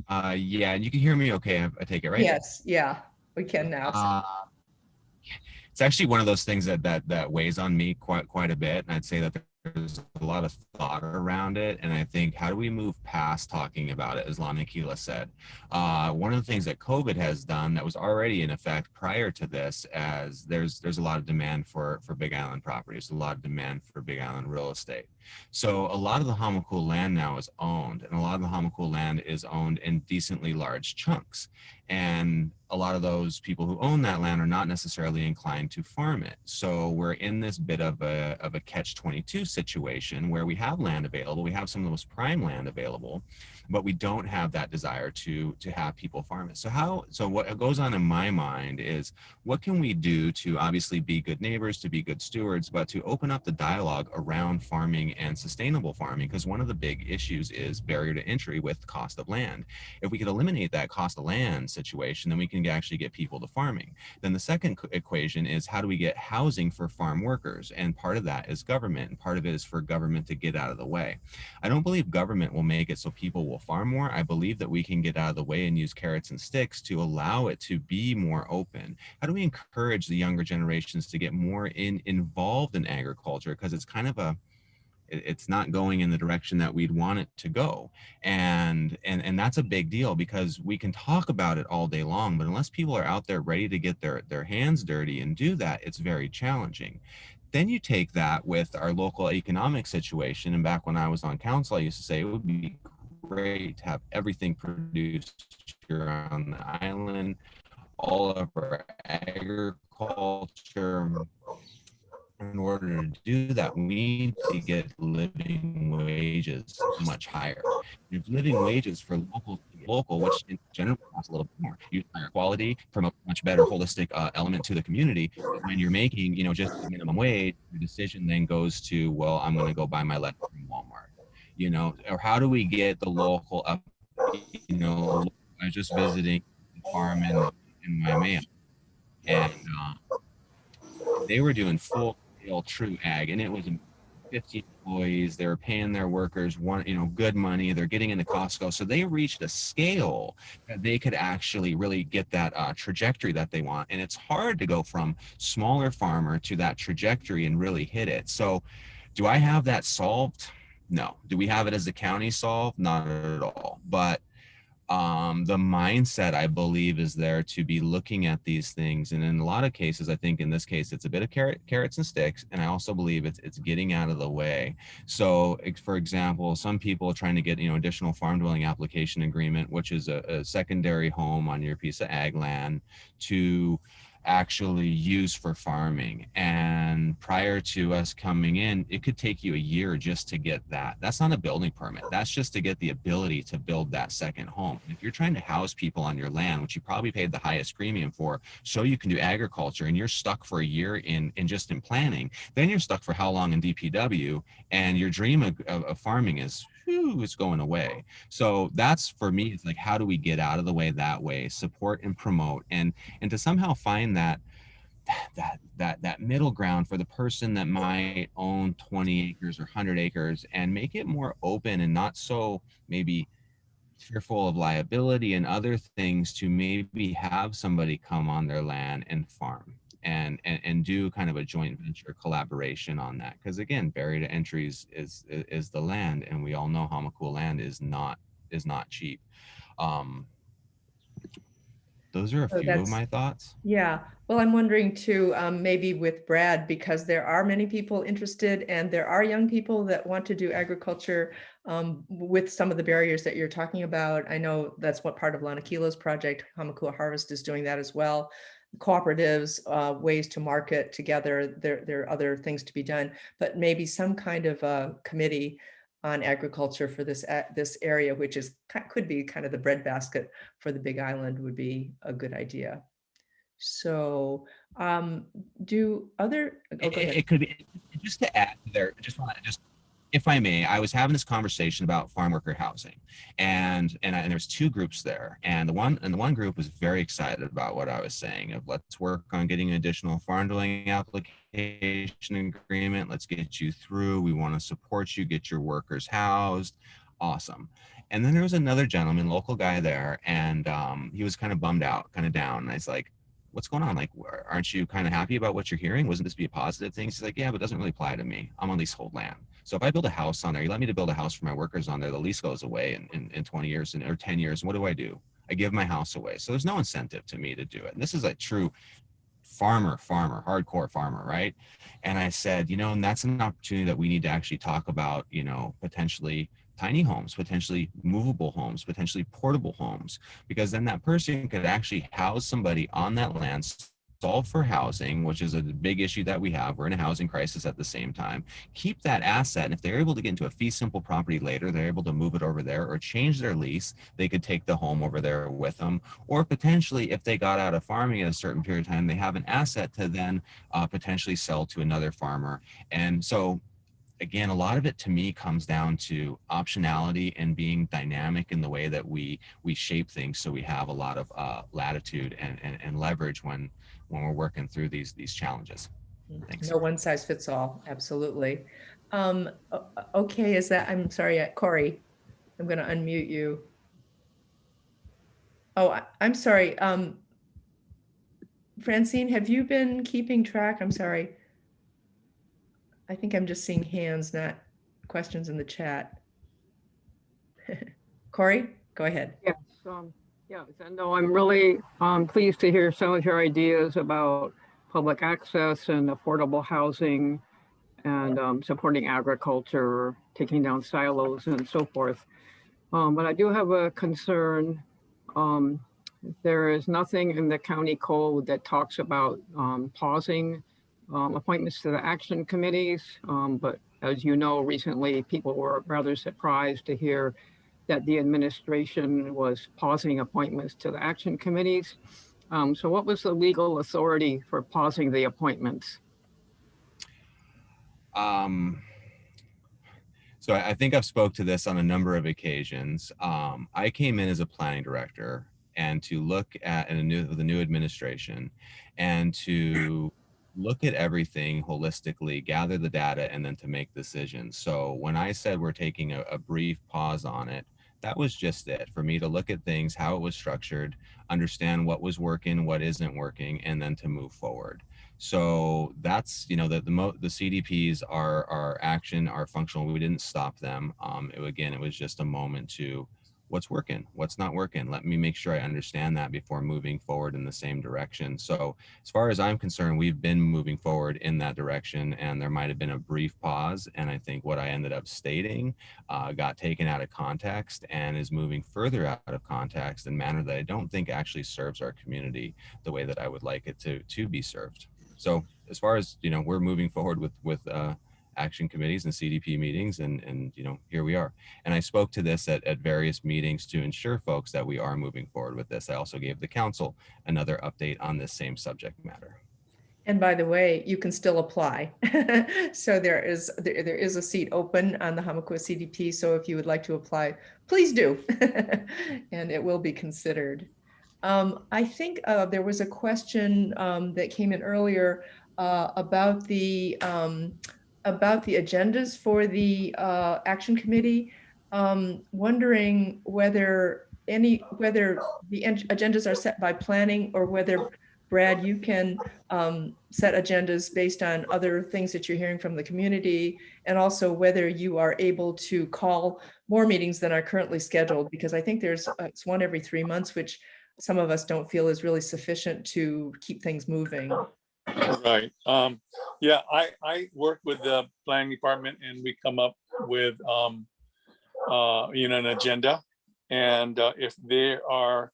Yeah, and you can hear me okay, I take it, right? Yes, yeah, we can now. It's actually one of those things that weighs on me quite a bit, and I'd say that there's a lot of thought around it, and I think, how do we move past talking about it, as Lanakila said? One of the things that COVID has done that was already in effect prior to this, as there's a lot of demand for Big Island properties, a lot of demand for Big Island real estate. So a lot of the Hamakua land now is owned, and a lot of the Hamakua land is owned in decently large chunks. And a lot of those people who own that land are not necessarily inclined to farm it. So we're in this bit of a catch-22 situation where we have land available, we have some of the most prime land available, but we don't have that desire to have people farm it. So what goes on in my mind is, what can we do to obviously be good neighbors, to be good stewards, but to open up the dialogue around farming and sustainable farming? Because one of the big issues is barrier to entry with cost of land. If we could eliminate that cost of land situation, then we can actually get people to farming. Then the second equation is, how do we get housing for farm workers? And part of that is government, and part of it is for government to get out of the way. I don't believe government will make it so people will farm more. I believe that we can get out of the way and use carrots and sticks to allow it to be more open. How do we encourage the younger generations to get more involved in agriculture? Because it's kind of it's not going in the direction that we'd want it to go. And that's a big deal, because we can talk about it all day long, but unless people are out there ready to get their hands dirty and do that, it's very challenging. Then you take that with our local economic situation. And back when I was on council, I used to say it would be great to have everything produced here on the island. All of our agriculture. In order to do that, we need to get living wages much higher. If living wages for local, which in general costs a little bit more, you higher quality, promote much better holistic element to the community. When you're making, just the minimum wage, the decision then goes to, well, I'm going to go buy my lettuce from Walmart, or how do we get the local up? I was just visiting the farm in Waimea, and they were doing full true ag, and it was 50 employees. They were paying their workers good money. They're getting into Costco, so they reached a scale that they could actually really get that trajectory that they want. And it's hard to go from smaller farmer to that trajectory and really hit it. So do I have that solved? No. Do we have it as a county solved? Not at all. But the mindset, I believe, is there to be looking at these things. And in a lot of cases, I think in this case, it's a bit of carrots and sticks. And I also believe it's getting out of the way. So for example, some people are trying to get, additional farm dwelling application agreement, which is a secondary home on your piece of ag land to actually use for farming. And prior to us coming in, it could take you a year just to get that. That's not a building permit. That's just to get the ability to build that second home. If you're trying to house people on your land, which you probably paid the highest premium for, so you can do agriculture, and you're stuck for a year in planning, then you're stuck for how long in DPW, and your dream of farming is it's going away. So that's, for me, it's like, how do we get out of the way that way, support and promote, and to somehow find that middle ground for the person that might own 20 acres or 100 acres, and make it more open and not so maybe fearful of liability and other things, to maybe have somebody come on their land and farm and do kind of a joint venture collaboration on that. Because again, barrier to entry is the land, and we all know Hamakua land is not cheap. Those are a few of my thoughts. Yeah, well, I'm wondering too, maybe with Brad, because there are many people interested, and there are young people that want to do agriculture with some of the barriers that you're talking about. I know that's what part of Lana Kilo's project, Hamakua Harvest, is doing that as well. Cooperatives, ways to market together. There are other things to be done, but maybe some kind of a committee on agriculture for this area, which could be kind of the breadbasket for the Big Island, would be a good idea. So it could be, just to add there, if I may, I was having this conversation about farm worker housing, and there's two groups there, and the one group was very excited about what I was saying of, let's work on getting an additional farm dwelling application agreement. Let's get you through. We want to support you, get your workers housed. Awesome. And then there was another gentleman, local guy there, and he was kind of bummed out, kind of down. And I was like, what's going on? Like, aren't you kind of happy about what you're hearing? Wasn't this be a positive thing? He's like, yeah, but it doesn't really apply to me. I'm on leasehold land. So if I build a house on there, you let me to build a house for my workers on there, the lease goes away in 20 years or 10 years. And what do? I give my house away. So there's no incentive to me to do it. And this is a true farmer, hardcore farmer, right? And I said, and that's an opportunity that we need to actually talk about, potentially tiny homes, potentially movable homes, potentially portable homes, because then that person could actually house somebody on that land, solve for housing, which is a big issue that we have. We're in a housing crisis at the same time. Keep that asset, and if they're able to get into a fee simple property later, they're able to move it over there or change their lease. They could take the home over there with them, or potentially if they got out of farming at a certain period of time, they have an asset to then potentially sell to another farmer. And so again, a lot of it to me comes down to optionality and being dynamic in the way that we shape things, so we have a lot of latitude and leverage when we're working through these challenges. Thanks. No one size fits all. Absolutely. Okay, I'm sorry, Corey, I'm going to unmute you. Oh, I'm sorry. Francine, have you been keeping track? I'm sorry. I think I'm just seeing hands, not questions in the chat. Corey, go ahead. Yes, no, I'm really pleased to hear some of your ideas about public access and affordable housing and supporting agriculture, taking down silos and so forth. But I do have a concern. There is nothing in the county code that talks about pausing appointments to the action committees. But as you know, recently people were rather surprised to hear that the administration was pausing appointments to the action committees. So what was the legal authority for pausing the appointments? So I think I've spoke to this on a number of occasions. I came in as a planning director and to look at the new administration and to look at everything holistically, gather the data, and then to make decisions. So when I said we're taking a brief pause on it, that was just it, for me to look at things, how it was structured, understand what was working, what isn't working, and then to move forward. So that's, you know, the CDPs are action, are functional. We didn't stop them. Again, it was just a moment to what's working, what's not working. Let me make sure I understand that before moving forward in the same direction. So as far as I'm concerned, we've been moving forward in that direction, and there might have been a brief pause. And I think what I ended up stating got taken out of context and is moving further out of context in a manner that I don't think actually serves our community the way that I would like it to be served. So as far as, you know, we're moving forward with action committees and CDP meetings, and you know, here we are. And I spoke to this at various meetings to ensure folks that we are moving forward with this. I also gave the council another update on this same subject matter. And by the way, you can still apply. So there is a seat open on the Hamakua CDP. So if you would like to apply, please do. And it will be considered. I think there was a question that came in earlier about the agendas for the action committee. Wondering whether the agendas are set by planning, or whether, Brad, you can set agendas based on other things that you're hearing from the community, and also whether you are able to call more meetings than are currently scheduled, because I think it's one every 3 months, which some of us don't feel is really sufficient to keep things moving. Right. Yeah, I work with the planning department, and we come up with you know, an agenda. And if there are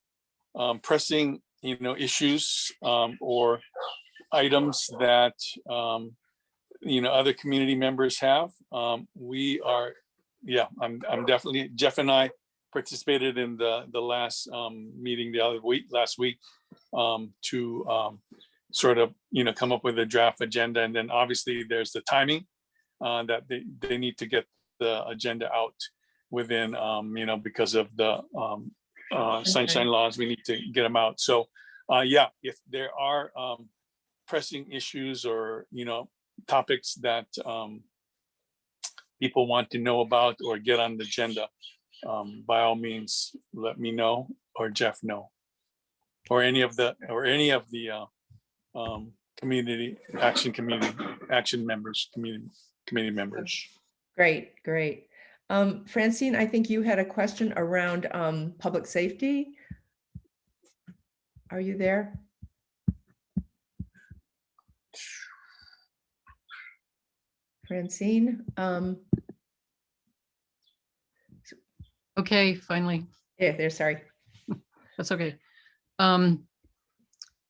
pressing, you know, issues or items that you know, other community members have, we are, yeah, I'm definitely, Jeff and I participated in the last meeting last week to sort of, you know, come up with a draft agenda. And then obviously there's the timing that they need to get the agenda out within, you know, because of the sunshine laws, we need to get them out. So yeah, if there are pressing issues or, you know, topics that people want to know about or get on the agenda, by all means, let me know, or Jeff know, or any of the community action members, committee members. Great. Francine, I think you had a question around public safety. Are you there? Francine? Okay, finally. Yeah, there, sorry. That's okay.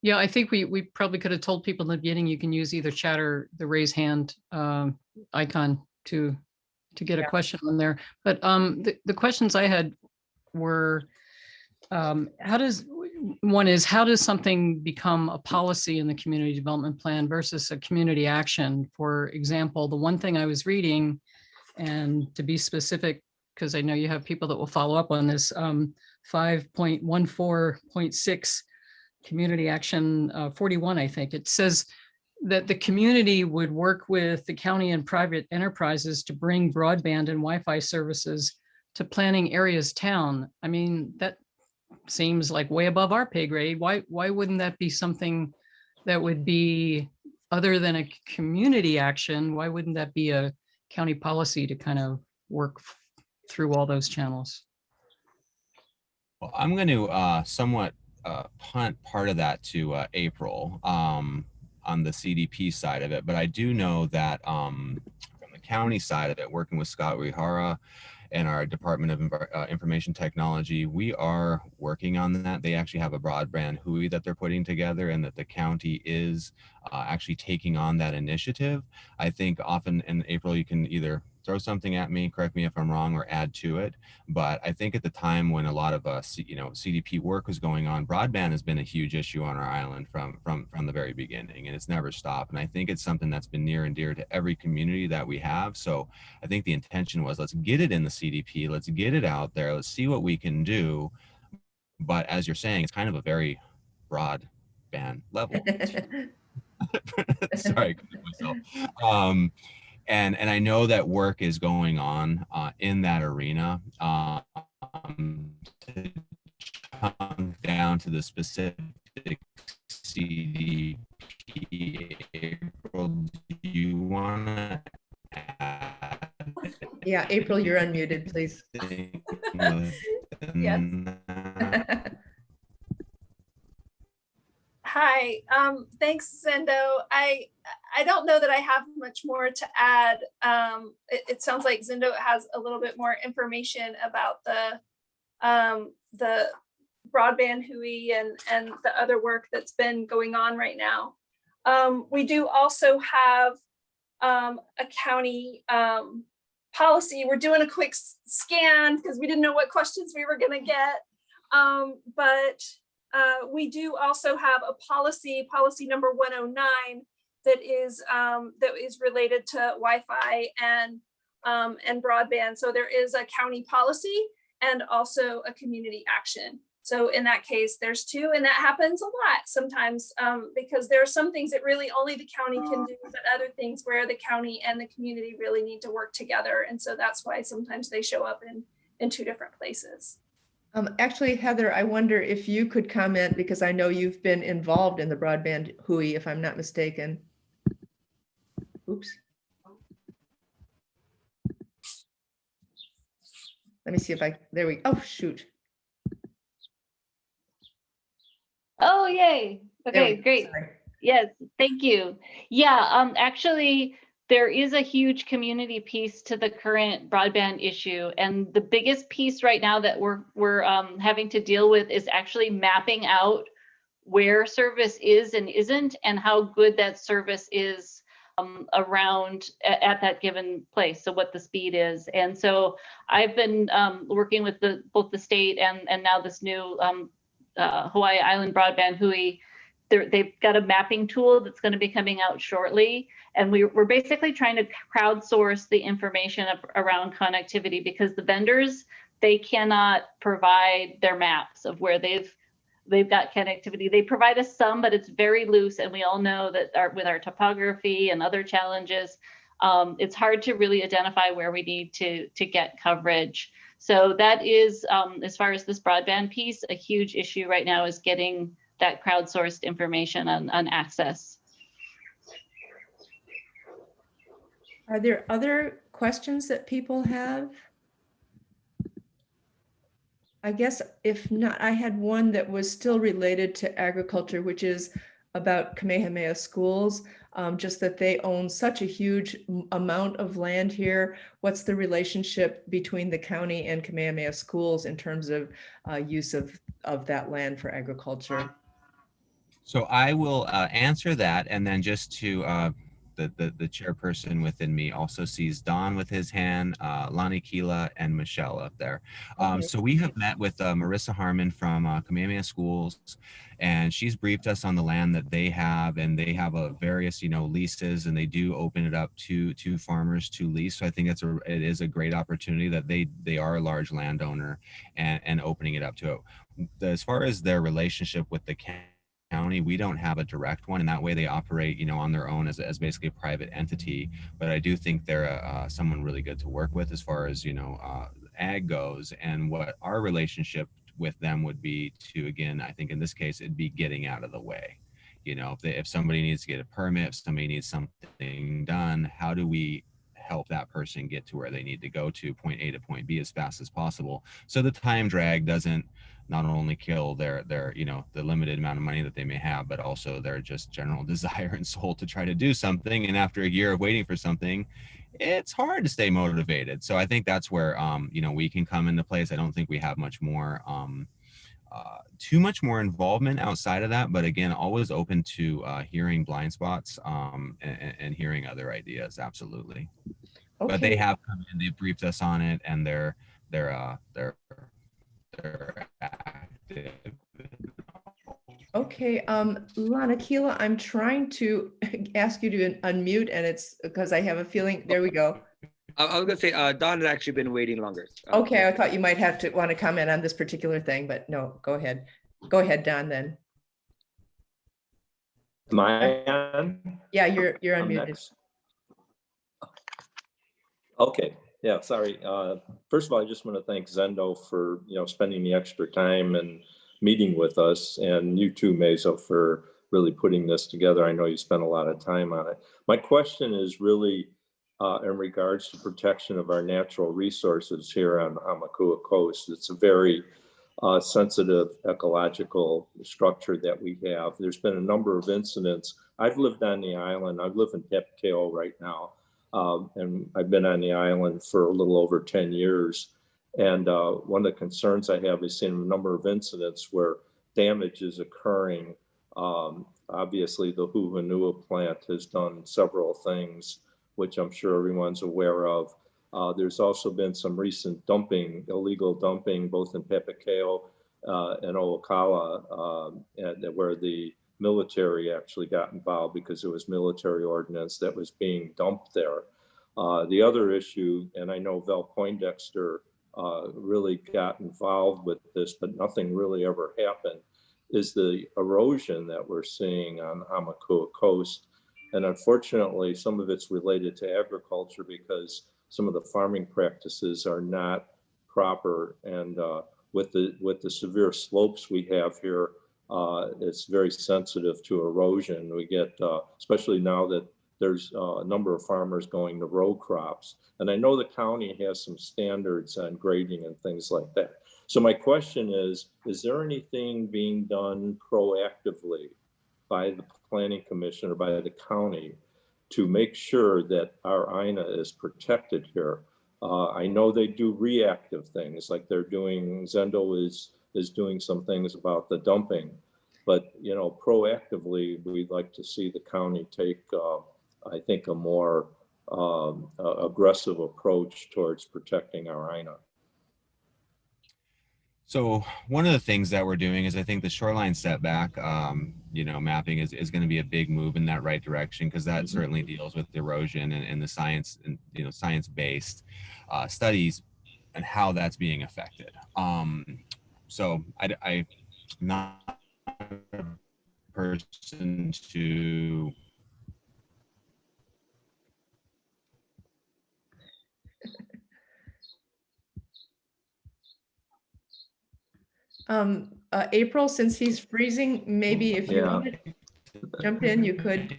Yeah, I think we probably could have told people in the beginning you can use either chat or the raise hand icon to get a question on there. But the questions I had were, how does something become a policy in the community development plan versus a community action? For example, the one thing I was reading, and to be specific, because I know you have people that will follow up on this, 5.14.6 community action 41, I think it says that the community would work with the county and private enterprises to bring broadband and Wi-Fi services to planning areas town. I mean, that seems like way above our pay grade. Why wouldn't that be something that would be, other than a community action, why wouldn't that be a county policy to kind of work through all those channels? Well, I'm going to somewhat punt part of that to April on the CDP side of it, but I do know that from the county side of it, working with Scott Rihara and our Department of Information Technology, we are working on that. They actually have a broadband HUI that they're putting together, and that the county is actually taking on that initiative. I think often in April, you can either throw something at me, correct me if I'm wrong, or add to it. But I think at the time when a lot of CDP work was going on, broadband has been a huge issue on our island from the very beginning, and it's never stopped. And I think it's something that's been near and dear to every community that we have. So I think the intention was, let's get it in the CDP, let's get it out there, let's see what we can do. But as you're saying, it's kind of a very broad band level. Sorry, I correct myself. And I know that work is going on in that arena to come down to the specific CDP. April, do you want to add? Yeah, April, you're unmuted, please. Yes. Hi, thanks, Zendo. I don't know that I have much more to add. It sounds like Zendo has a little bit more information about the broadband HUI and the other work that's been going on right now. We do also have a county policy. We're doing a quick scan because we didn't know what questions we were going to get, but we do also have a policy number 109 that is related to Wi-Fi and broadband. So there is a county policy and also a community action. So in that case, there's two, and that happens a lot sometimes because there are some things that really only the county can do, but other things where the county and the community really need to work together. And so that's why sometimes they show up in two different places. Actually, Heather, I wonder if you could comment, because I know you've been involved in the broadband HUI, if I'm not mistaken. Oops. Let me see if oh, shoot. Oh, yay. Okay, great. Sorry. Yes, thank you. Yeah, actually, there is a huge community piece to the current broadband issue. And the biggest piece right now that we're having to deal with is actually mapping out where service is and isn't, and how good that service is around at that given place. So what the speed is. And so I've been working with both the state and now this new Hawaii Island Broadband HUI. They've got a mapping tool that's going to be coming out shortly. And we're basically trying to crowdsource the information around connectivity, because the vendors, they cannot provide their maps of where they've got connectivity. They provide us some, but it's very loose. And we all know that with our topography and other challenges, it's hard to really identify where we need to get coverage. So that is, as far as this broadband piece, a huge issue right now is getting that crowdsourced information on access. Are there other questions that people have? I guess if not, I had one that was still related to agriculture, which is about Kamehameha schools, just that they own such a huge amount of land here. What's the relationship between the county and Kamehameha schools in terms of use of that land for agriculture? So I will answer that, and then just to the chairperson within me also sees Don with his hand, Lonnie Keela, and Michelle up there. Okay. So we have met with Marissa Harmon from Kamehameha Schools, and she's briefed us on the land that they have, and they have various leases, and they do open it up to farmers to lease. So I think it is a great opportunity that they are a large landowner and opening it up to it. As far as their relationship with the county, we don't have a direct one, and that way they operate on their own as basically a private entity. But I do think they're someone really good to work with as far as ag goes. And what our relationship with them would be to, again, I think in this case it'd be getting out of the way. If somebody needs to get a permit, if somebody needs something done, how do we help that person get to where they need to go to point A to point B as fast as possible. So the time drag doesn't not only kill their the limited amount of money that they may have, but also their just general desire and soul to try to do something. And after a year of waiting for something, it's hard to stay motivated. So I think that's where we can come into place. I don't think we have much more too much more involvement outside of that, but again, always open to hearing blind spots and hearing other ideas. Absolutely. Okay. But they have come in, they've briefed us on it, and they're active. Okay, Lana Keela, I'm trying to ask you to unmute, and it's because I have a feeling, there we go. I was gonna say, Don had actually been waiting longer. Okay, I thought you might have to want to comment on this particular thing, but no, go ahead. Go ahead, Don, then. Am I on? Yeah, you're I'm unmuted. next. Okay, yeah, sorry. First of all, I just want to thank Zendo for, spending the extra time and meeting with us, and you too, Meizhu, for really putting this together. I know you spent a lot of time on it. My question is really in regards to protection of our natural resources here on the Hamakua coast. It's a very sensitive ecological structure that we have. There's been a number of incidents. I've lived on the island. I live in Hamakua right now, and I've been on the island for a little over 10 years. And one of the concerns I have is seeing a number of incidents where damage is occurring. Obviously, the Huhunua plant has done several things, which I'm sure everyone's aware of. There's also been some recent illegal dumping, both in Pepakeo and Oakala, where the military actually got involved because there was military ordnance that was being dumped there. The other issue, and I know Val Poindexter really got involved with this, but nothing really ever happened, is the erosion that we're seeing on Hamakua coast. And unfortunately, some of it's related to agriculture because some of the farming practices are not proper. And with the severe slopes we have here, it's very sensitive to erosion. We get, especially now that there's a number of farmers going to row crops. And I know the county has some standards on grading and things like that. So my question is there anything being done proactively by the Planning Commission or by the county to make sure that our INA is protected here? I know they do reactive things, like Zendo is doing some things about the dumping, but proactively, we'd like to see the county take, I think, a more aggressive approach towards protecting our INA. So one of the things that we're doing is I think the shoreline setback, mapping is going to be a big move in that right direction, because that certainly deals with erosion and the science and science-based studies and how that's being affected. So I'm not a person to April, since he's freezing, maybe if you want to jump in, you could.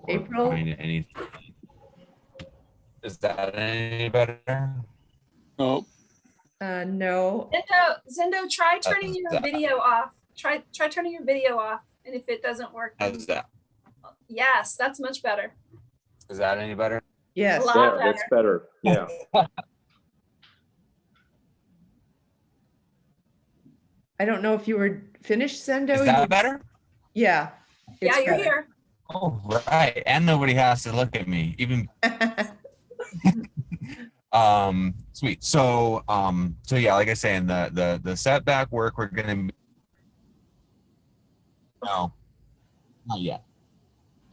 April? Is that any better? Oh. No. Zendo, try turning your video off. Try turning your video off, and if it doesn't work, How's that? yes, that's much better. Is that any better? Yes. A lot That's better. Yeah. I don't know if you were finished, Zendo. Is that better? Yeah. Yeah, you're better. here. Oh, right. And nobody has to look at me. Even sweet. So yeah, like I say, in the setback work, we're gonna no, not yet.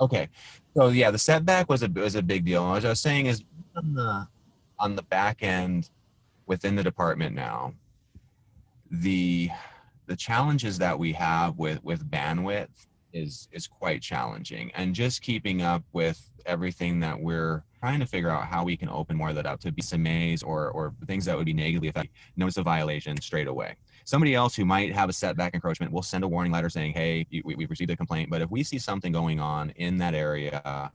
Okay. So yeah, the setback was a big deal. And what I was saying is on the back end within the department now, the challenges that we have with bandwidth is quite challenging, and just keeping up with everything that we're trying to figure out how we can open more of that up to be SMAs or things that would be negatively affected, notice a violation straight away. Somebody else who might have a setback encroachment will send a warning letter saying, hey, we've received a complaint. But if we see something going on in that area,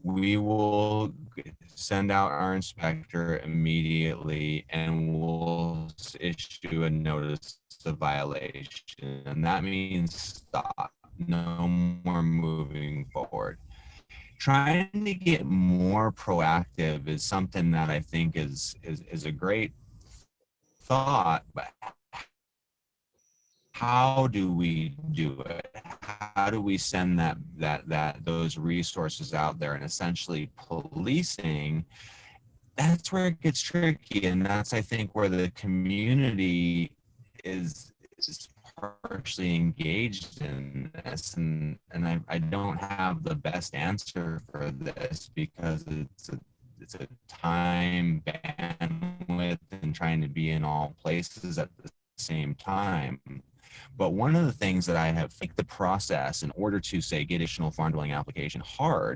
we will send out our inspector immediately and we'll issue a notice of violation. And that means stop, no more moving forward. Trying to get more proactive is something that I think is a great thought, but how do we do it? How do we send those resources out there? And essentially policing, that's where it gets tricky. And that's, I think, where the community is partially engaged in this. And I don't have the best answer for this because it's a time bandwidth and trying to be in all places at the same time. But one of the things that I have make the process in order to say get additional farm dwelling application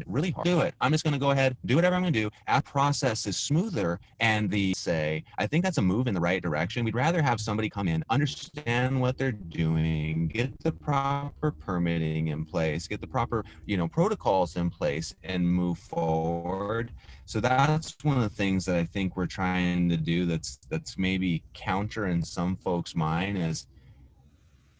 really hard. Do it. I'm just going to go ahead, do whatever I'm going to do. Our process is smoother, and I think that's a move in the right direction. We'd rather have somebody come in, understand what they're doing, get the proper permitting in place, get the proper, protocols in place, and move forward. So that's one of the things that I think we're trying to do. That's maybe counter in some folks' mind is,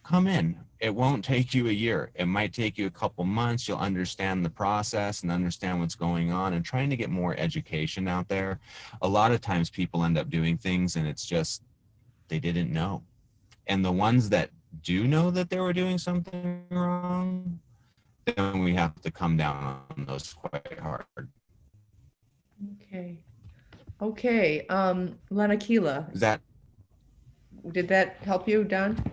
come in. It won't take you a year. It might take you a couple months. You'll understand the process and understand what's going on, and trying to get more education out there. A lot of times people end up doing things and it's just, they didn't know. And the ones that do know that they were doing something wrong, then we have to come down on those quite hard. Okay. Lanakila. Did that help you, Don?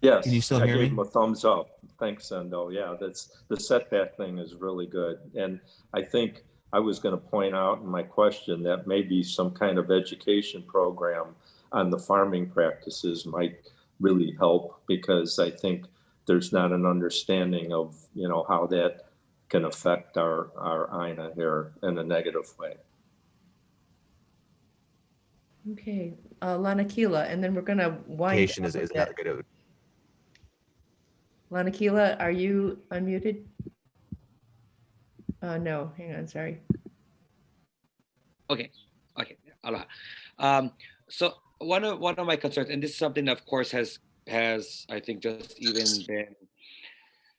Yes. Can you still hear I gave me? him a thumbs up. Thanks, Sendo. Yeah, the setback thing is really good. And I think I was going to point out in my question that maybe some kind of education program on the farming practices might really help, because I think there's not an understanding of, how that can affect our INA here in a negative way. Okay, Lanakila, and then we're going to wind Education up is with another that. good. Lanakila, are you unmuted? No, hang on, sorry. Okay. Aloha. So one of my concerns, and this is something that of course has I think just even been,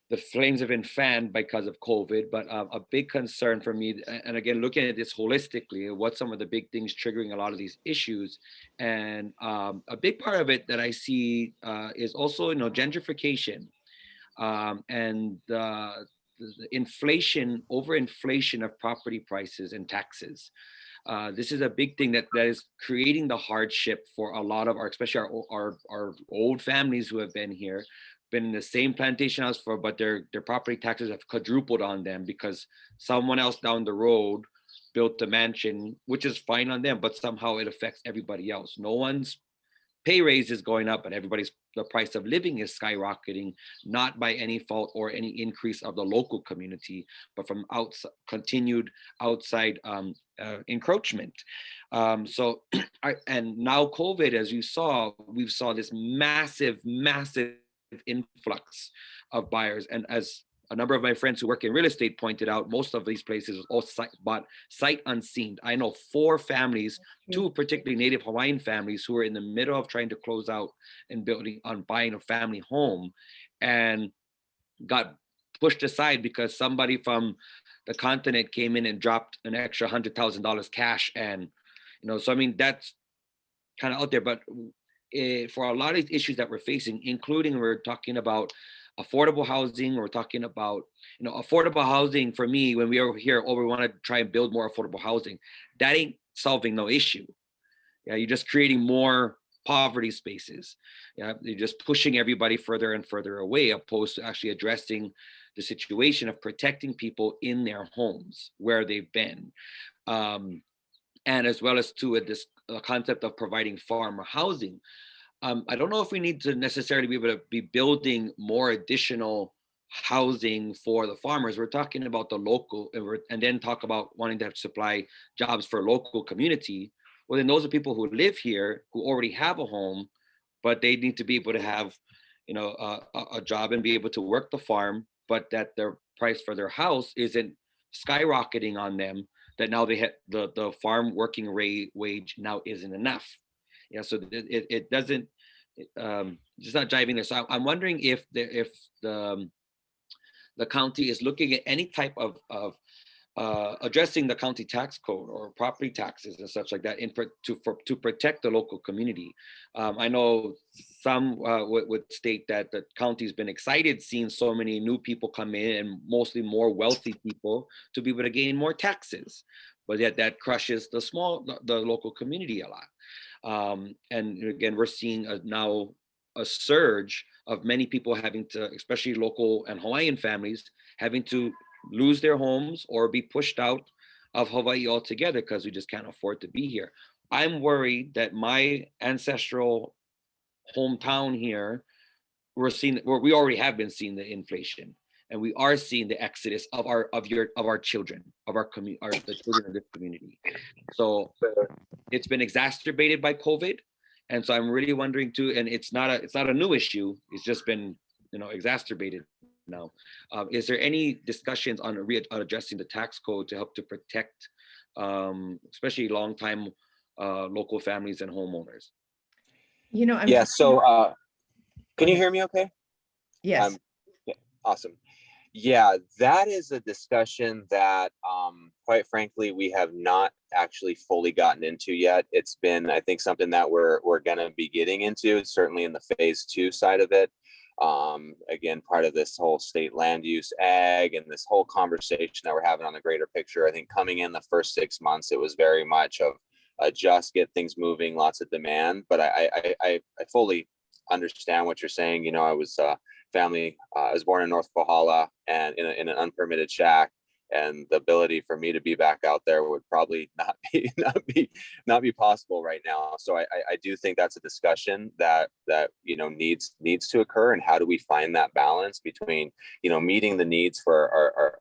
the flames have been fanned because of COVID, but a big concern for me, and again, looking at this holistically, what some of the big things triggering a lot of these issues. And a big part of it that I see is also, gentrification and the inflation, overinflation of property prices and taxes. This is a big thing that is creating the hardship for a lot of especially our old families who have been here, been in the same plantation house but their property taxes have quadrupled on them because someone else down the road built a mansion, which is fine on them, but somehow it affects everybody else. No one's pay raise is going up, but the price of living is skyrocketing, not by any fault or any increase of the local community, but from continued outside encroachment. And now COVID, as we saw this massive influx of buyers. And as a number of my friends who work in real estate pointed out, most of these places are all bought sight unseen. I know 4 families, 2 particularly Native Hawaiian families, who are in the middle of trying to close out and buying a family home, and got pushed aside because somebody from the continent came in and dropped an extra $100,000 cash. And so I mean, that's kind of out there. But for a lot of these issues that we're facing, including we're talking about affordable housing, we're talking about, affordable housing for me, when we are here, we want to try and build more affordable housing. That ain't solving no issue. Yeah, you're just creating more poverty spaces. Yeah, you're just pushing everybody further and further away, opposed to actually addressing the situation of protecting people in their homes where they've been. And as well as this concept of providing farmer housing. I don't know if we need to necessarily be able to be building more additional housing for the farmers. We're talking about the local, and then talk about wanting to supply jobs for local community. Well, then those are people who live here, who already have a home, but they need to be able to have, a job and be able to work the farm, but that their price for their house isn't skyrocketing on them, that now they have the farm working wage now isn't enough. Yeah, so it doesn't, it's not jiving there. So I'm wondering if the county is looking at any type of addressing the county tax code or property taxes and such like that to protect the local community. I know some would state that the county's been excited seeing so many new people come in, and mostly more wealthy people, to be able to gain more taxes, but yet that crushes the local community a lot. And again, we're seeing now a surge of many people having to, especially local and Hawaiian families, having to lose their homes or be pushed out of Hawaii altogether because we just can't afford to be here. I'm worried that my ancestral hometown here, we already have been seeing the inflation, and we are seeing the exodus of our children, of the children of this community. So it's been exacerbated by COVID, and so I'm really wondering too. And it's not a new issue. It's just been exacerbated now. Is there any discussions on addressing the tax code to help to protect, especially long-time local families and homeowners? Yeah. So, can you hear me? Okay. Yes. Yeah, awesome. Yeah, that is a discussion that, quite frankly, we have not actually fully gotten into yet. It's been, I think, something that we're going to be getting into, certainly in the phase 2 side of it. Again, part of this whole state land use ag and this whole conversation that we're having on the greater picture. I think coming in the first 6 months, it was very much of just get things moving, lots of demand. But I fully understand what you're saying. I was I was born in North Kohala and in an unpermitted shack, and the ability for me to be back out there would probably not be possible right now. So I do think that's a discussion that needs to occur. And how do we find that balance between meeting the needs for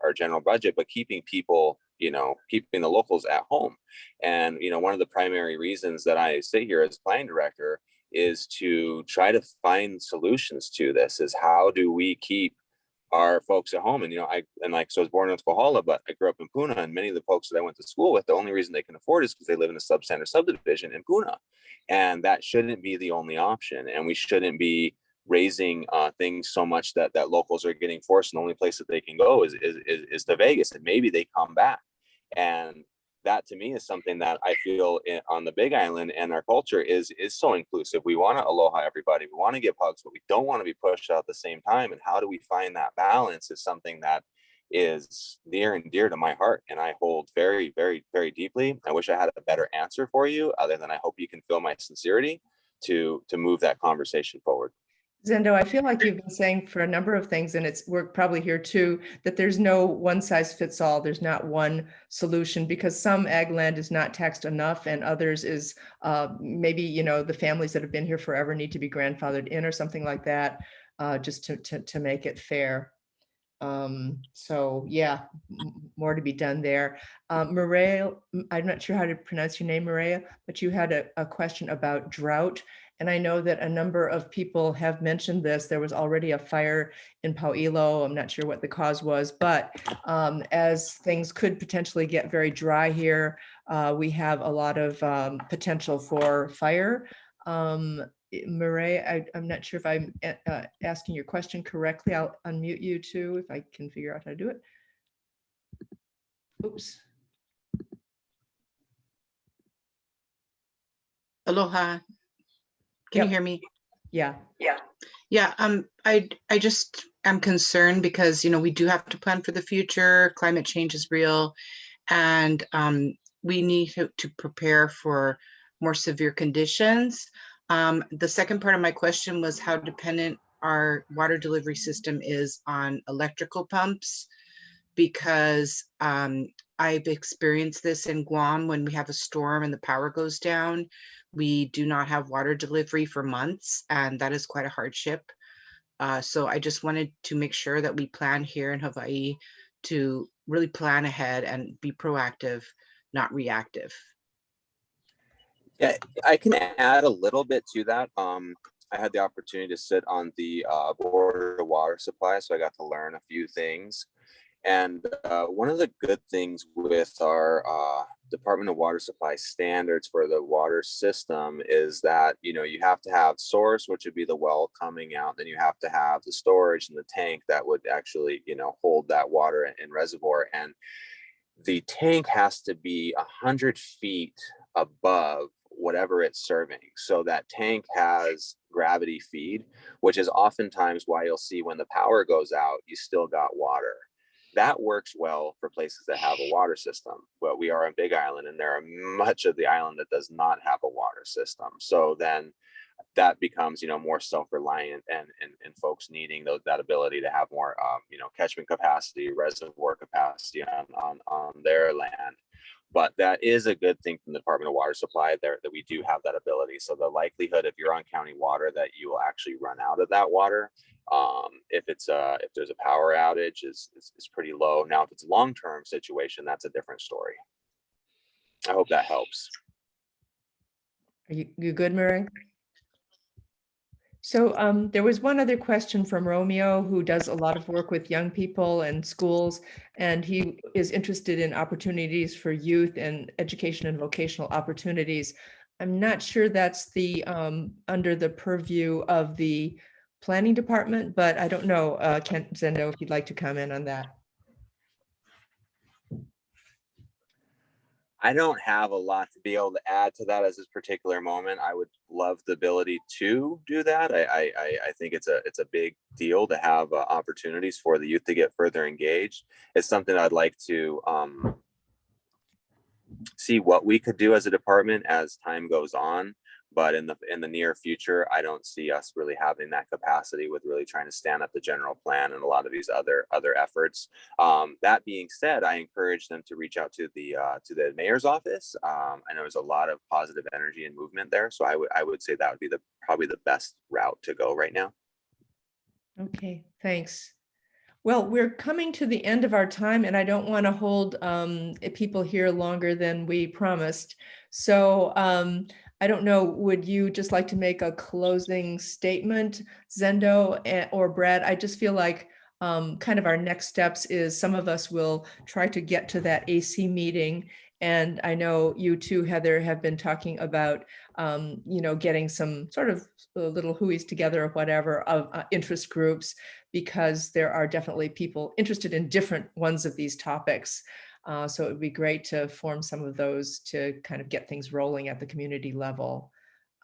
our general budget, but keeping people, keeping the locals at home. And one of the primary reasons that I sit here as planning director is to try to find solutions to this. Is how do we keep our folks at home? And I was born in Kohala, but I grew up in Puna, and many of the folks that I went to school with, the only reason they can afford it is because they live in a substandard subdivision in Puna, and that shouldn't be the only option. And we shouldn't be raising things so much that locals are getting forced, and the only place that they can go is to Vegas, and maybe they come back. And that to me is something that I feel on the Big Island, and our culture is so inclusive. We want to aloha everybody. We want to give hugs, but we don't want to be pushed out at the same time. And how do we find that balance is something that is near and dear to my heart, and I hold very, very, very deeply. I wish I had a better answer for you, other than I hope you can feel my sincerity to move that conversation forward. Zendo, I feel like you've been saying for a number of things, and we're probably here too, that there's no one size fits all. There's not one solution, because some ag land is not taxed enough, and others is maybe, the families that have been here forever need to be grandfathered in or something like that, just to make it fair. So yeah, more to be done there. Maria, I'm not sure how to pronounce your name, Maria, but you had a question about drought. And I know that a number of people have mentioned this. There was already a fire in Pauilo. I'm not sure what the cause was, but as things could potentially get very dry here, we have a lot of potential for fire. Maria, I'm not sure if I'm asking your question correctly. I'll unmute you too, if I can figure out how to do it. Oops. Aloha. Can you hear me? Yeah. Yeah. I just am concerned because, we do have to plan for the future. Climate change is real, and we need to prepare for more severe conditions. The second part of my question was how dependent our water delivery system is on electrical pumps, because I've experienced this in Guam. When we have a storm and the power goes down, we do not have water delivery for months, and that is quite a hardship. So I just wanted to make sure that we plan here in Hawaii to really plan ahead and be proactive, not reactive. Yeah, I can add a little bit to that. I had the opportunity to sit on the board of water supply, so I got to learn a few things. And one of the good things with our Department of Water Supply standards for the water system is that, you know, you have to have source, which would be the well coming out. Then you have to have the storage and the tank that would actually, you know, hold that water in reservoir. And the tank has to be 100 feet above whatever it's serving. So that tank has gravity feed, which is oftentimes why you'll see when the power goes out, you still got water. That works well for places that have a water system. But we are a big island, and there are much of the island that does not have a water system. So then that becomes, you know, more self-reliant and folks needing that ability to have more, you know, catchment capacity, reservoir capacity on their land. But that is a good thing from the Department of Water Supply there, that we do have that ability. So the likelihood, if you're on county water, that you will actually run out of that water, if there's a power outage, is pretty low. Now, if it's a long-term situation, that's a different story. I hope that helps. Are you good, Mary? So there was one other question from Romeo, who does a lot of work with young people and schools, and he is interested in opportunities for youth and education and vocational opportunities. I'm not sure that's the under the purview of the planning department, but I don't know, Kent Zendo, if you'd like to comment on that. I don't have a lot to be able to add to that at this particular moment. I would love the ability to do that. I think it's a big deal to have opportunities for the youth to get further engaged. It's something I'd like to see what we could do as a department as time goes on. But in the near future, I don't see us really having that capacity with really trying to stand up the general plan and a lot of these other efforts. That being said, I encourage them to reach out to the mayor's office. I know there's a lot of positive energy and movement there, so I would say that would be probably the best route to go right now. Okay, thanks. Well, we're coming to the end of our time, and I don't want to hold people here longer than we promised. So I don't know, would you just like to make a closing statement, Zendo or Brad? I just feel like kind of our next steps is some of us will try to get to that AC meeting. And I know you too, Heather, have been talking about, you know, getting some sort of little hooies together or whatever of interest groups, because there are definitely people interested in different ones of these topics. So it would be great to form some of those to kind of get things rolling at the community level.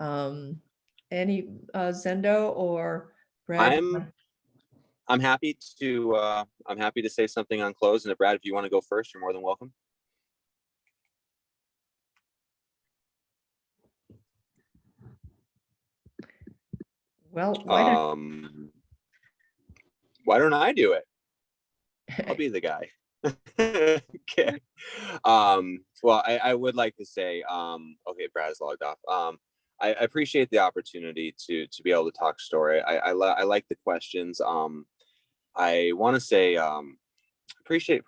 Any Zendo or Brad? I'm happy to say something on close. And Brad, if you want to go first, you're more than welcome. Well, why don't I do it? I'll be the guy. Okay. Well, I would like to say, okay, Brad's logged off. I appreciate the opportunity to be able to talk story. I like the questions. I want to say, appreciate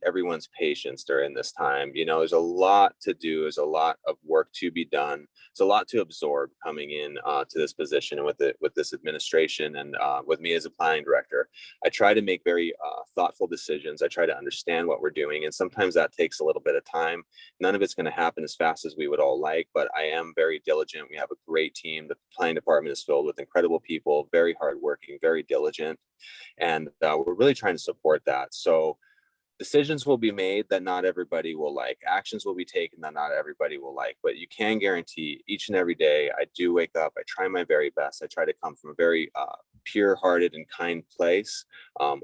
everyone's patience during this time. You know, there's a lot to do. There's a lot of work to be done. There's a lot to absorb coming in to this position and with this administration and with me as a planning director. I try to make very thoughtful decisions. I try to understand what we're doing, and sometimes that takes a little bit of time. None of it's going to happen as fast as we would all like, but I am very diligent. We have a great team. The planning department is filled with incredible people, very hardworking, very diligent. And we're really trying to support that. So decisions will be made that not everybody will like. Actions will be taken that not everybody will like. But you can guarantee each and every day I do wake up. I try my very best. I try to come from a very pure-hearted and kind place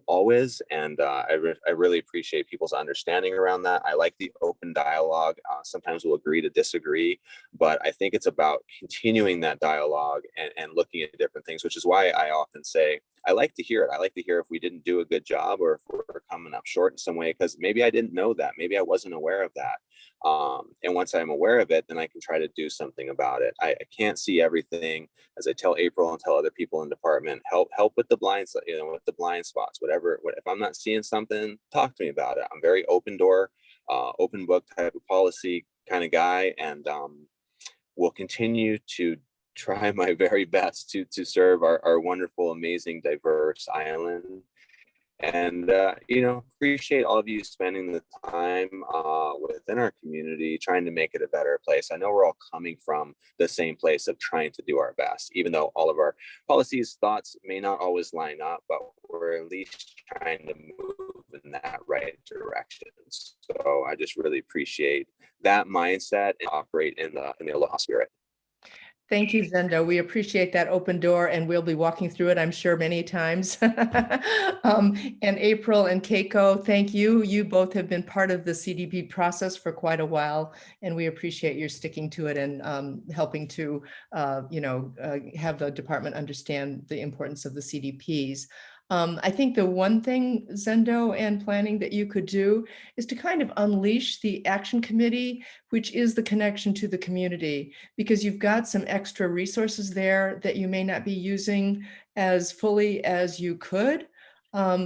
always. And I really appreciate people's understanding around that. I like the open dialogue. Sometimes we'll agree to disagree, but I think it's about continuing that dialogue and looking at different things, which is why I often say, I like to hear it. I like to hear if we didn't do a good job or if we're coming up short in some way, because maybe I didn't know that. Maybe I wasn't aware of that. And once I'm aware of it, then I can try to do something about it. I can't see everything. As I tell April and tell other people in the department, help with the blinds, with the blind spots, whatever. If I'm not seeing something, talk to me about it. I'm very open door, open book type of policy kind of guy. And we'll continue to try my very best to serve our wonderful, amazing, diverse island. And, appreciate all of you spending the time within our community, trying to make it a better place. I know we're all coming from the same place of trying to do our best, even though all of our policies, thoughts may not always line up, but we're at least trying to move in that right direction. So I just really appreciate that mindset and operate in the aloha spirit. Thank you, Zendo. We appreciate that open door, and we'll be walking through it, I'm sure, many times. And April and Keiko, thank you. You both have been part of the CDP process for quite a while, and we appreciate your sticking to it and helping to, have the department understand the importance of the CDPs. I think the one thing, Zendo and planning, that you could do is to kind of unleash the action committee, which is the connection to the community, because you've got some extra resources there that you may not be using as fully as you could.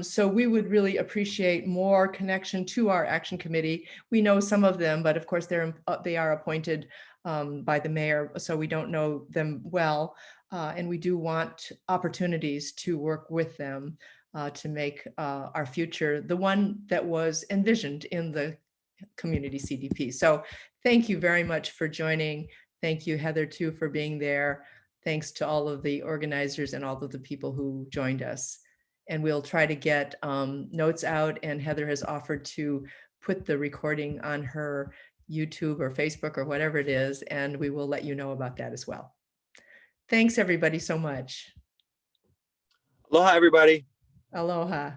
So we would really appreciate more connection to our action committee. We know some of them, but of course they are appointed by the mayor, so we don't know them well. And we do want opportunities to work with them to make our future the one that was envisioned in the community CDP. So thank you very much for joining. Thank you, Heather, too, for being there. Thanks to all of the organizers and all of the people who joined us. And we'll try to get notes out, and Heather has offered to put the recording on her YouTube or Facebook or whatever it is, and we will let you know about that as well. Thanks, everybody, so much. Aloha, everybody. Aloha.